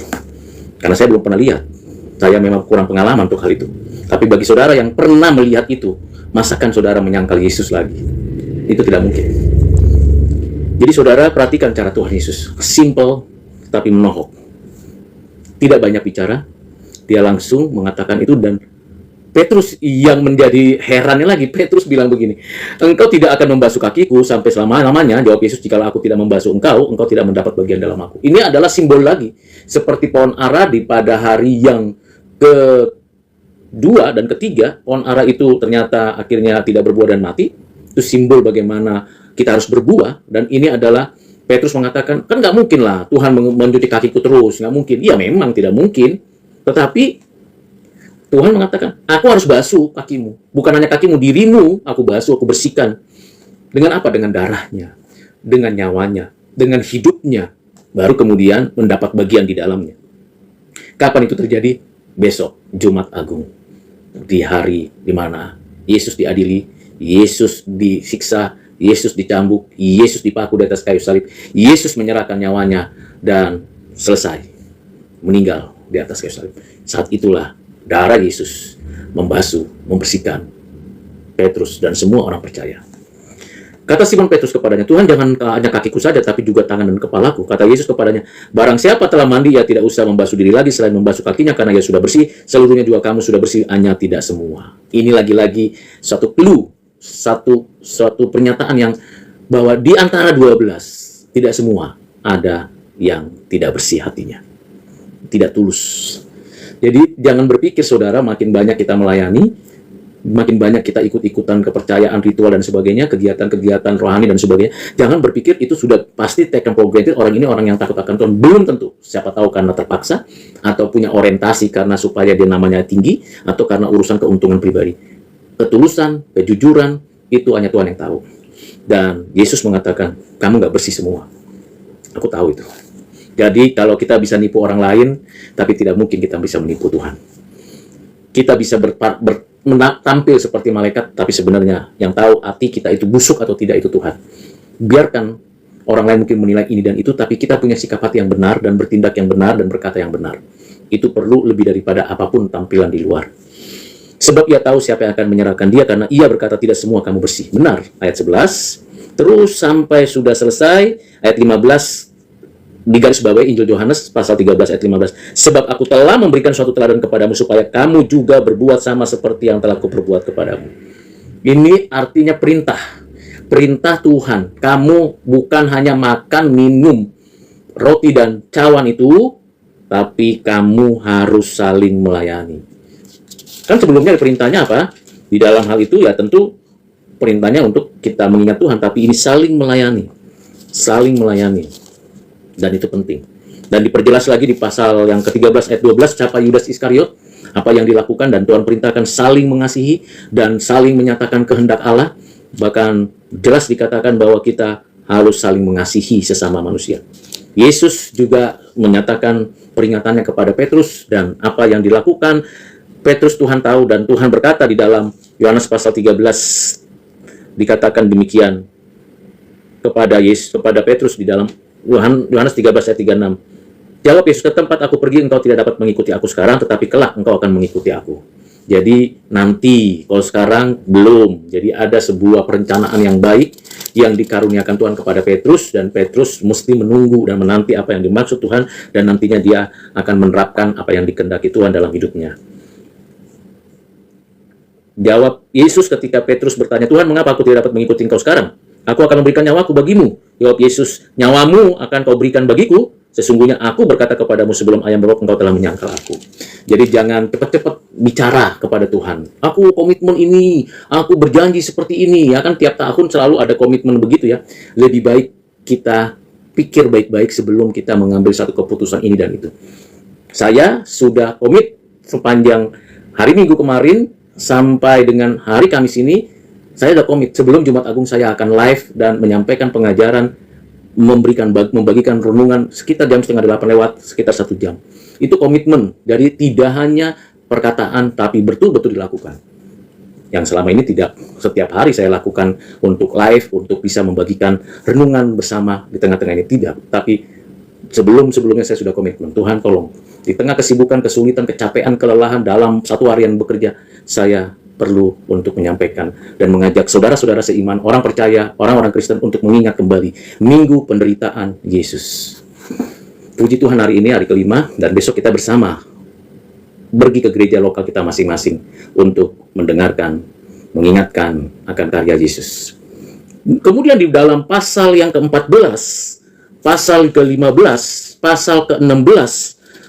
Karena saya belum pernah lihat. Saya memang kurang pengalaman untuk hal itu. Tapi bagi saudara yang pernah melihat itu, masakan saudara menyangkal Yesus lagi? Itu tidak mungkin. Jadi saudara perhatikan cara Tuhan Yesus. Simple tapi menohok. Tidak banyak bicara. Dia langsung mengatakan itu dan Petrus yang menjadi herannya lagi, Petrus bilang begini, engkau tidak akan membasuh kakiku sampai selama-lamanya. Jawab Yesus, jikalau aku tidak membasuh engkau tidak mendapat bagian dalam aku. Ini adalah simbol lagi, seperti pohon ara pada hari yang kedua dan ketiga, pohon ara itu ternyata akhirnya tidak berbuah dan mati. Itu simbol bagaimana kita harus berbuah, dan ini adalah Petrus mengatakan, kan nggak mungkin lah Tuhan mencuci kakiku terus, nggak mungkin. Iya memang tidak mungkin, tetapi Tuhan mengatakan, aku harus basuh kakimu. Bukan hanya kakimu, dirimu aku basuh, aku bersihkan. Dengan apa? Dengan darahnya, dengan nyawanya, dengan hidupnya, baru kemudian mendapat bagian di dalamnya. Kapan itu terjadi? Besok, Jumat Agung. Di hari di mana Yesus diadili, Yesus disiksa, Yesus dicambuk, Yesus dipaku di atas kayu salib, Yesus menyerahkan nyawanya, dan selesai. Meninggal di atas kayu salib. Saat itulah darah Yesus membasuh, membersihkan Petrus dan semua orang percaya. Kata Simon Petrus kepadanya, Tuhan, jangan hanya kakiku saja, tapi juga tangan dan kepalaku. Kata Yesus kepadanya, barang siapa telah mandi, ia tidak usah membasuh diri lagi selain membasuh kakinya, karena ia sudah bersih. Seluruhnya juga kamu sudah bersih, hanya tidak semua. Ini lagi-lagi satu clue, satu pernyataan yang bahwa di antara 12, tidak semua ada yang tidak bersih hatinya, tidak tulus. Jadi jangan berpikir saudara makin banyak kita melayani, makin banyak kita ikut-ikutan kepercayaan, ritual dan sebagainya, kegiatan-kegiatan rohani dan sebagainya, jangan berpikir itu sudah pasti taken for granted, orang ini orang yang takut akan Tuhan. Belum tentu. Siapa tahu karena terpaksa, atau punya orientasi karena supaya dia namanya tinggi, atau karena urusan keuntungan pribadi. Ketulusan, kejujuran, itu hanya Tuhan yang tahu. Dan Yesus mengatakan, kamu nggak bersih semua. Aku tahu itu. Jadi kalau kita bisa nipu orang lain, tapi tidak mungkin kita bisa menipu Tuhan. Kita bisa tampil seperti malaikat, tapi sebenarnya yang tahu hati kita itu busuk atau tidak itu Tuhan. Biarkan orang lain mungkin menilai ini dan itu, tapi kita punya sikap hati yang benar, dan bertindak yang benar, dan berkata yang benar. Itu perlu lebih daripada apapun tampilan di luar. Sebab ia tahu siapa yang akan menyerahkan dia, karena ia berkata tidak semua kamu bersih. Benar, ayat 11. Terus sampai sudah selesai, ayat 15, digaris bawahi Injil Yohanes pasal 13 ayat 15. Sebab aku telah memberikan suatu teladan kepadamu supaya kamu juga berbuat sama seperti yang telah kuperbuat kepadamu. Ini artinya perintah. Perintah Tuhan. Kamu bukan hanya makan, minum roti dan cawan itu, tapi kamu harus saling melayani. Kan sebelumnya perintahnya apa? Di dalam hal itu ya tentu perintahnya untuk kita mengingat Tuhan, tapi ini saling melayani. Saling melayani. Dan itu penting. Dan diperjelas lagi di pasal yang ke-13 ayat 12, siapa Yudas Iskariot, apa yang dilakukan, dan Tuhan perintahkan saling mengasihi dan saling menyatakan kehendak Allah. Bahkan jelas dikatakan bahwa kita harus saling mengasihi sesama manusia. Yesus juga menyatakan peringatannya kepada Petrus, dan apa yang dilakukan Petrus Tuhan tahu, dan Tuhan berkata di dalam Yohanes pasal 13 dikatakan demikian kepada Petrus di dalam Yohanes 13 ayat 36. Jawab Yesus, ke tempat aku pergi engkau tidak dapat mengikuti aku sekarang, tetapi kelak engkau akan mengikuti aku. Jadi nanti, kalau sekarang belum. Jadi ada sebuah perencanaan yang baik yang dikaruniakan Tuhan kepada Petrus, dan Petrus mesti menunggu dan menanti apa yang dimaksud Tuhan, dan nantinya dia akan menerapkan apa yang dikehendaki Tuhan dalam hidupnya. Jawab Yesus ketika Petrus bertanya, Tuhan, mengapa aku tidak dapat mengikuti engkau sekarang? Aku akan memberikan nyawaku bagimu. Jawab Yesus, nyawamu akan kau berikan bagiku. Sesungguhnya aku berkata kepadamu sebelum ayam berkok engkau telah menyangkal aku. Jadi jangan cepat-cepat bicara kepada Tuhan. Aku komitmen ini, aku berjanji seperti ini. Ya kan tiap tahun selalu ada komitmen begitu ya. Lebih baik kita pikir baik-baik sebelum kita mengambil satu keputusan ini dan itu. Saya sudah komit sepanjang hari Minggu kemarin sampai dengan hari Kamis ini. Saya sudah komit, sebelum Jumat Agung saya akan live dan menyampaikan pengajaran, membagikan renungan sekitar jam 7:30 lewat, sekitar 1 jam. Itu komitmen, jadi tidak hanya perkataan, tapi betul-betul dilakukan. Yang selama ini tidak setiap hari saya lakukan untuk live, untuk bisa membagikan renungan bersama di tengah-tengah ini, tidak. Tapi sebelumnya saya sudah komitmen, Tuhan tolong, di tengah kesibukan, kesulitan, kecapean, kelelahan dalam satu harian bekerja, saya perlu untuk menyampaikan dan mengajak saudara-saudara seiman, orang percaya, orang-orang Kristen untuk mengingat kembali Minggu Penderitaan Yesus. Puji Tuhan, hari ini hari kelima, dan besok kita bersama pergi ke gereja lokal kita masing-masing untuk mendengarkan, mengingatkan akan karya Yesus. Kemudian di dalam pasal yang ke-14, pasal ke-15, pasal ke-16,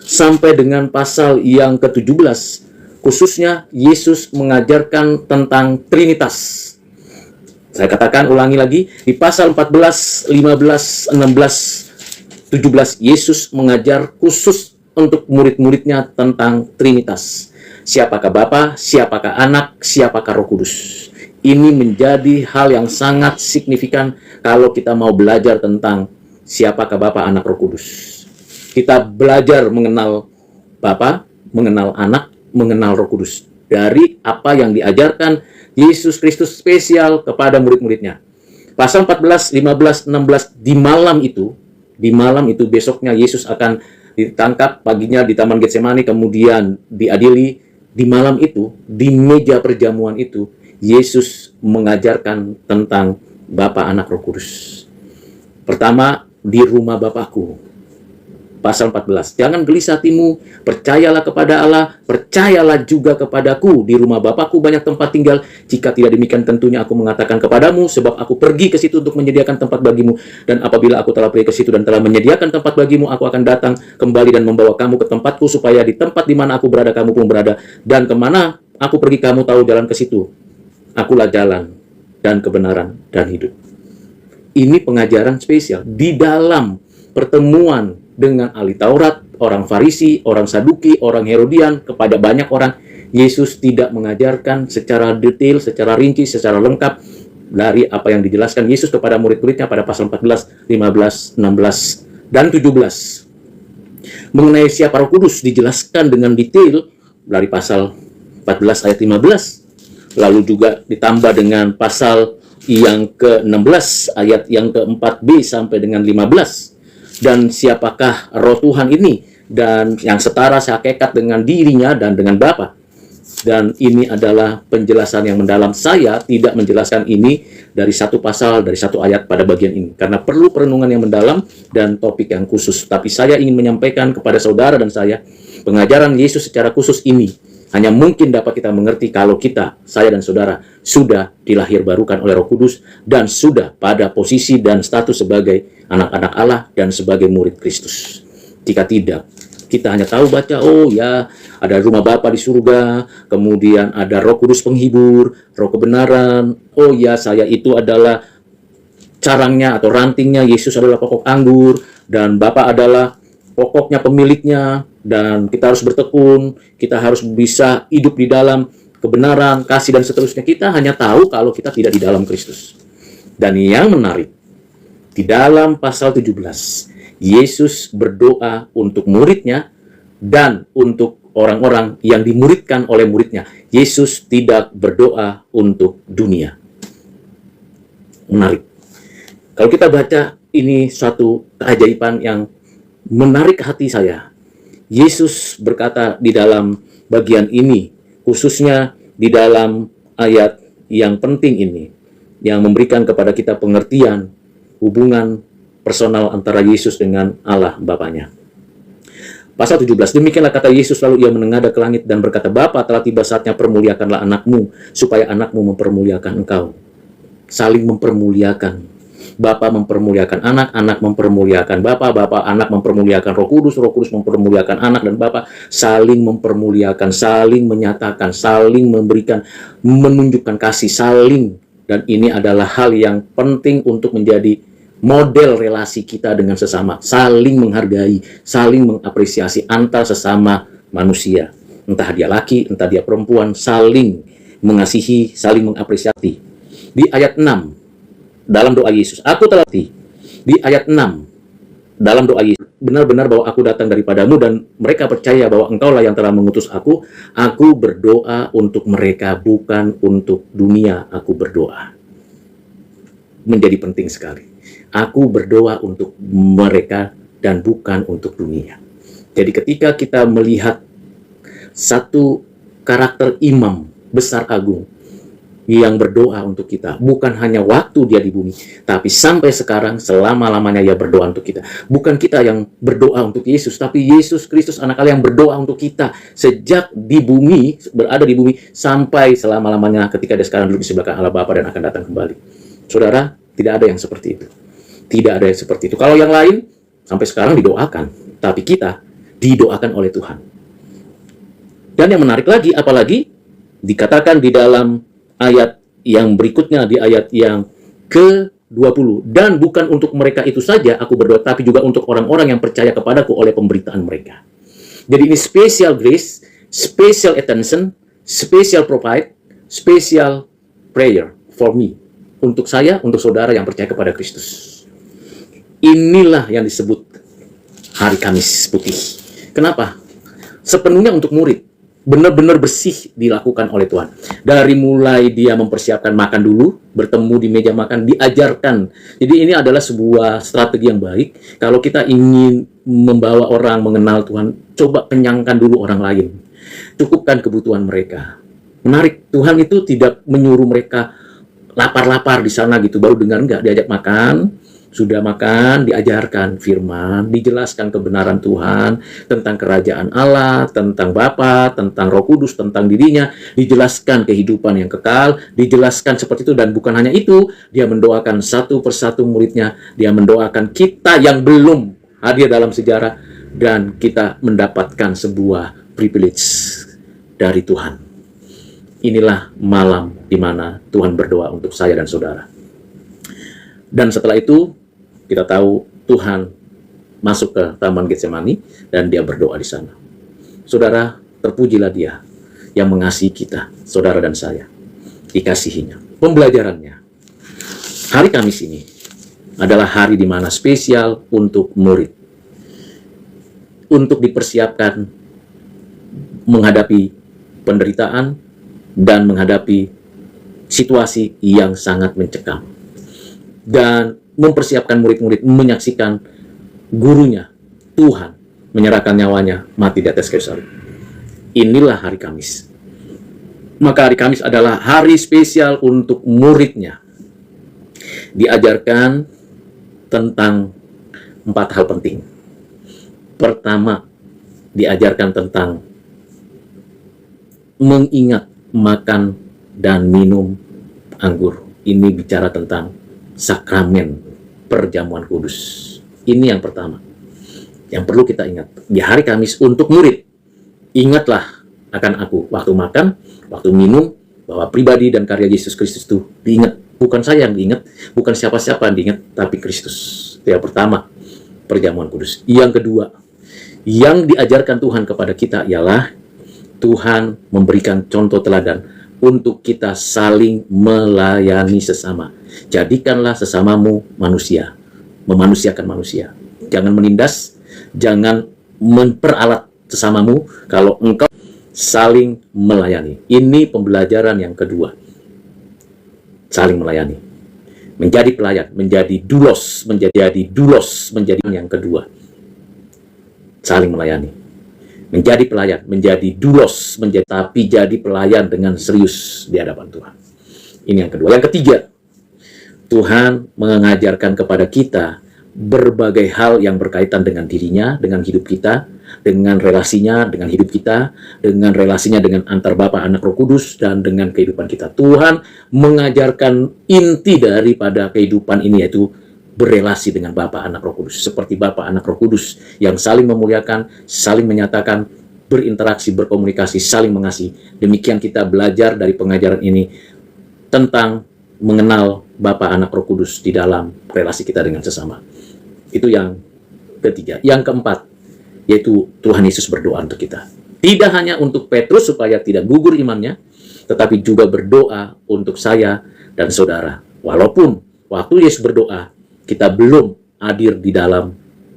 sampai dengan pasal yang ke-17, khususnya Yesus mengajarkan tentang Trinitas. Saya katakan, ulangi lagi, di pasal 14, 15, 16, 17, Yesus mengajar khusus untuk murid-muridnya tentang Trinitas. Siapakah Bapa, siapakah Anak, siapakah Roh Kudus. Ini menjadi hal yang sangat signifikan kalau kita mau belajar tentang siapakah Bapa, Anak, Roh Kudus. Kita belajar mengenal Bapa, mengenal Anak, mengenal Roh Kudus dari apa yang diajarkan Yesus Kristus spesial kepada murid-muridnya. Pasal 14, 15, 16, di malam itu besoknya Yesus akan ditangkap, paginya di Taman Getsemani, kemudian diadili. Di malam itu, di meja perjamuan itu, Yesus mengajarkan tentang Bapa, Anak, Roh Kudus. Pertama, di rumah Bapakku. Pasal 14, jangan gelisah hatimu, percayalah kepada Allah, percayalah juga kepadaku. Di rumah Bapakku banyak tempat tinggal, jika tidak demikian tentunya aku mengatakan kepadamu, sebab aku pergi ke situ untuk menyediakan tempat bagimu. Dan apabila aku telah pergi ke situ dan telah menyediakan tempat bagimu, aku akan datang kembali dan membawa kamu ke tempatku, supaya di tempat di mana aku berada, kamu pun berada. Dan kemana aku pergi, kamu tahu jalan ke situ. Akulah jalan dan kebenaran dan hidup. Ini pengajaran spesial di dalam pertemuan dengan ahli Taurat, orang Farisi, orang Saduki, orang Herodian, kepada banyak orang. Yesus tidak mengajarkan secara detail, secara rinci, secara lengkap dari apa yang dijelaskan Yesus kepada murid-muridnya pada pasal 14, 15, 16, dan 17. Mengenai siapa Roh Kudus dijelaskan dengan detail dari pasal 14 ayat 15. Lalu juga ditambah dengan pasal yang ke-16 ayat yang ke-4b sampai dengan 15. Dan siapakah Roh Tuhan ini, dan yang setara sehakikat dengan dirinya dan dengan Bapa. Dan ini adalah penjelasan yang mendalam. Saya tidak menjelaskan ini dari satu pasal, dari satu ayat pada bagian ini, karena perlu perenungan yang mendalam dan topik yang khusus. Tapi saya ingin menyampaikan kepada saudara dan saya, pengajaran Yesus secara khusus ini hanya mungkin dapat kita mengerti kalau kita, saya dan saudara, sudah dilahir barukan oleh Roh Kudus dan sudah pada posisi dan status sebagai anak-anak Allah dan sebagai murid Kristus. Jika tidak, kita hanya tahu baca, oh ya, ada rumah Bapa di surga, kemudian ada Roh Kudus penghibur, Roh kebenaran, oh ya, saya itu adalah carangnya atau rantingnya, Yesus adalah pokok anggur, dan Bapa adalah pokoknya, pemiliknya, dan kita harus bertekun, kita harus bisa hidup di dalam kebenaran, kasih, dan seterusnya. Kita hanya tahu kalau kita tidak di dalam Kristus. Dan yang menarik, di dalam pasal 17, Yesus berdoa untuk muridnya dan untuk orang-orang yang dimuridkan oleh muridnya. Yesus tidak berdoa untuk dunia. Menarik. Kalau kita baca, ini suatu keajaiban yang menarik hati saya. Yesus berkata di dalam bagian ini, khususnya di dalam ayat yang penting ini, yang memberikan kepada kita pengertian hubungan personal antara Yesus dengan Allah Bapanya. Pasal 17, demikianlah kata Yesus, lalu ia menengadah ke langit dan berkata, Bapa, telah tiba saatnya, permuliakanlah anakmu, supaya anakmu mempermuliakan engkau. Saling mempermuliakan. Bapa mempermuliakan anak, anak mempermuliakan Bapa, Bapa, anak mempermuliakan Roh Kudus, Roh Kudus mempermuliakan anak dan Bapa, saling mempermuliakan, saling menyatakan, saling memberikan, menunjukkan kasih, saling. Dan ini adalah hal yang penting untuk menjadi model relasi kita dengan sesama, saling menghargai, saling mengapresiasi antar sesama manusia. Entah dia laki, entah dia perempuan, saling mengasihi, saling mengapresiasi. Di ayat 6, dalam doa Yesus, aku telah di ayat 6, dalam doa Yesus, benar-benar bahwa aku datang daripadamu dan mereka percaya bahwa engkaulah yang telah mengutus aku berdoa untuk mereka, bukan untuk dunia, aku berdoa. Menjadi penting sekali. Aku berdoa untuk mereka dan bukan untuk dunia. Jadi ketika kita melihat satu karakter imam besar agung, yang berdoa untuk kita, bukan hanya waktu dia di bumi, tapi sampai sekarang, selama-lamanya ia berdoa untuk kita. Bukan kita yang berdoa untuk Yesus, tapi Yesus Kristus anak Allah yang berdoa untuk kita, sejak di bumi, berada di bumi, sampai selama-lamanya ketika dia sekarang duduk di sebelah kanan Allah Bapa dan akan datang kembali. Saudara, tidak ada yang seperti itu. Tidak ada yang seperti itu. Kalau yang lain, sampai sekarang didoakan, tapi kita didoakan oleh Tuhan. Dan yang menarik lagi, apalagi dikatakan di dalam ayat yang berikutnya di ayat yang ke-20. Dan bukan untuk mereka itu saja aku berdoa, tapi juga untuk orang-orang yang percaya kepadaku oleh pemberitaan mereka. Jadi ini special grace, special attention, special provide, special prayer for me. Untuk saya, untuk saudara yang percaya kepada Kristus. Inilah yang disebut hari Kamis Putih. Kenapa? Sepenuhnya untuk murid. Benar-benar bersih dilakukan oleh Tuhan. Dari mulai dia mempersiapkan makan dulu, bertemu di meja makan, diajarkan. Jadi ini adalah sebuah strategi yang baik. Kalau kita ingin membawa orang mengenal Tuhan, coba kenyangkan dulu orang lain. Cukupkan kebutuhan mereka. Menarik, Tuhan itu tidak menyuruh mereka lapar-lapar di sana gitu, baru dengar, enggak, diajak makan. Sudah makan, diajarkan firman, dijelaskan kebenaran Tuhan, tentang kerajaan Allah, tentang Bapa, tentang Roh Kudus, tentang dirinya, dijelaskan kehidupan yang kekal, dijelaskan seperti itu, dan bukan hanya itu, dia mendoakan satu persatu muridnya, dia mendoakan kita yang belum hadir dalam sejarah, dan kita mendapatkan sebuah privilege dari Tuhan. Inilah malam di mana Tuhan berdoa untuk saya dan saudara. Dan setelah itu, kita tahu Tuhan masuk ke Taman Getsemani dan dia berdoa di sana. Saudara, terpujilah dia yang mengasihi kita, saudara dan saya. Dikasihinya. Pembelajarannya. Hari Kamis ini adalah hari di mana spesial untuk murid. Untuk dipersiapkan menghadapi penderitaan dan menghadapi situasi yang sangat mencekam. Dan mempersiapkan murid-murid menyaksikan gurunya, Tuhan, menyerahkan nyawanya mati di atas kayu salib. Inilah hari Kamis. Maka hari Kamis adalah hari spesial untuk muridnya. Diajarkan tentang 4 hal penting. Pertama, diajarkan tentang mengingat makan dan minum anggur. Ini bicara tentang sakramen perjamuan kudus. Ini yang pertama. Yang perlu kita ingat. Di hari Kamis untuk murid, ingatlah akan aku. Waktu makan, waktu minum, bahwa pribadi dan karya Yesus Kristus itu diingat. Bukan saya yang diingat, bukan siapa-siapa yang diingat, tapi Kristus. Itu yang pertama, perjamuan kudus. Yang kedua, yang diajarkan Tuhan kepada kita ialah Tuhan memberikan contoh teladan untuk kita saling melayani sesama. Jadikanlah sesamamu manusia, memanusiakan manusia. Jangan menindas, jangan memperalat sesamamu kalau engkau saling melayani. Ini pembelajaran yang kedua. Saling melayani. Menjadi pelayan, menjadi doulos, menjadi yang kedua. Saling melayani. Menjadi pelayan, menjadi doulos, tapi jadi pelayan dengan serius di hadapan Tuhan. Ini yang kedua. Yang ketiga, Tuhan mengajarkan kepada kita berbagai hal yang berkaitan dengan dirinya, dengan hidup kita, dengan relasinya, dengan hidup kita, dengan relasinya dengan antar Bapa, Anak, Roh Kudus, dan dengan kehidupan kita. Tuhan mengajarkan inti daripada kehidupan ini, yaitu berelasi dengan Bapa, Anak, Roh Kudus. Seperti Bapa, Anak, Roh Kudus yang saling memuliakan, saling menyatakan, berinteraksi, berkomunikasi, saling mengasihi. Demikian kita belajar dari pengajaran ini tentang mengenal Bapa, Anak, Roh Kudus di dalam relasi kita dengan sesama. Itu yang ketiga. Yang keempat, yaitu Tuhan Yesus berdoa untuk kita. Tidak hanya untuk Petrus supaya tidak gugur imannya, tetapi juga berdoa untuk saya dan saudara. Walaupun waktu Yesus berdoa, kita belum hadir di dalam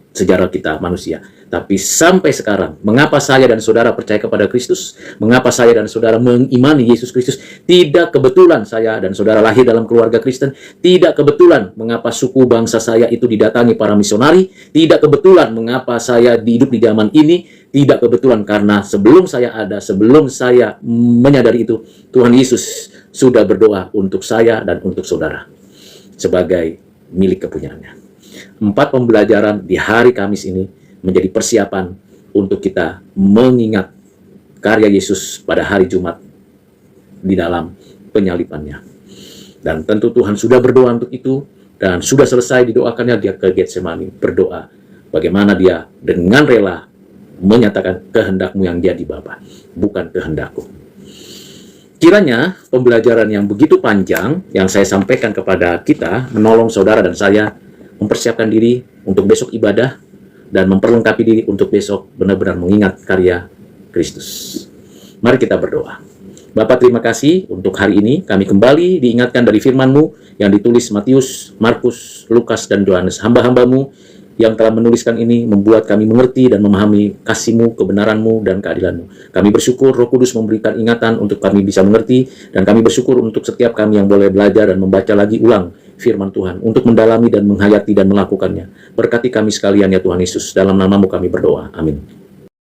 sejarah kita manusia. Tapi sampai sekarang, mengapa saya dan saudara percaya kepada Kristus? Mengapa saya dan saudara mengimani Yesus Kristus? Tidak kebetulan saya dan saudara lahir dalam keluarga Kristen. Tidak kebetulan mengapa suku bangsa saya itu didatangi para misionari. Tidak kebetulan mengapa saya hidup di zaman ini. Tidak kebetulan karena sebelum saya ada, sebelum saya menyadari itu, Tuhan Yesus sudah berdoa untuk saya dan untuk saudara sebagai milik kepunyaannya. 4 pembelajaran di hari Kamis ini menjadi persiapan untuk kita mengingat karya Yesus pada hari Jumat di dalam penyalibannya. Dan tentu Tuhan sudah berdoa untuk itu, dan sudah selesai didoakannya, dia ke Getsemani berdoa bagaimana dia dengan rela menyatakan kehendakmu yang jadi Bapa, bukan kehendakku. Kiranya pembelajaran yang begitu panjang yang saya sampaikan kepada kita menolong saudara dan saya mempersiapkan diri untuk besok ibadah dan memperlengkapi diri untuk besok benar-benar mengingat karya Kristus. Mari kita berdoa. Bapa, terima kasih untuk hari ini kami kembali diingatkan dari firman-Mu yang ditulis Matius, Markus, Lukas, dan Yohanes. Hamba-hamba-Mu yang telah menuliskan ini membuat kami mengerti dan memahami kasih-Mu, kebenaran-Mu, dan keadilan-Mu. Kami bersyukur Roh Kudus memberikan ingatan untuk kami bisa mengerti, dan kami bersyukur untuk setiap kami yang boleh belajar dan membaca lagi ulang firman Tuhan, untuk mendalami dan menghayati dan melakukannya. Berkati kami sekalian ya Tuhan Yesus, dalam nama-Mu kami berdoa. Amin.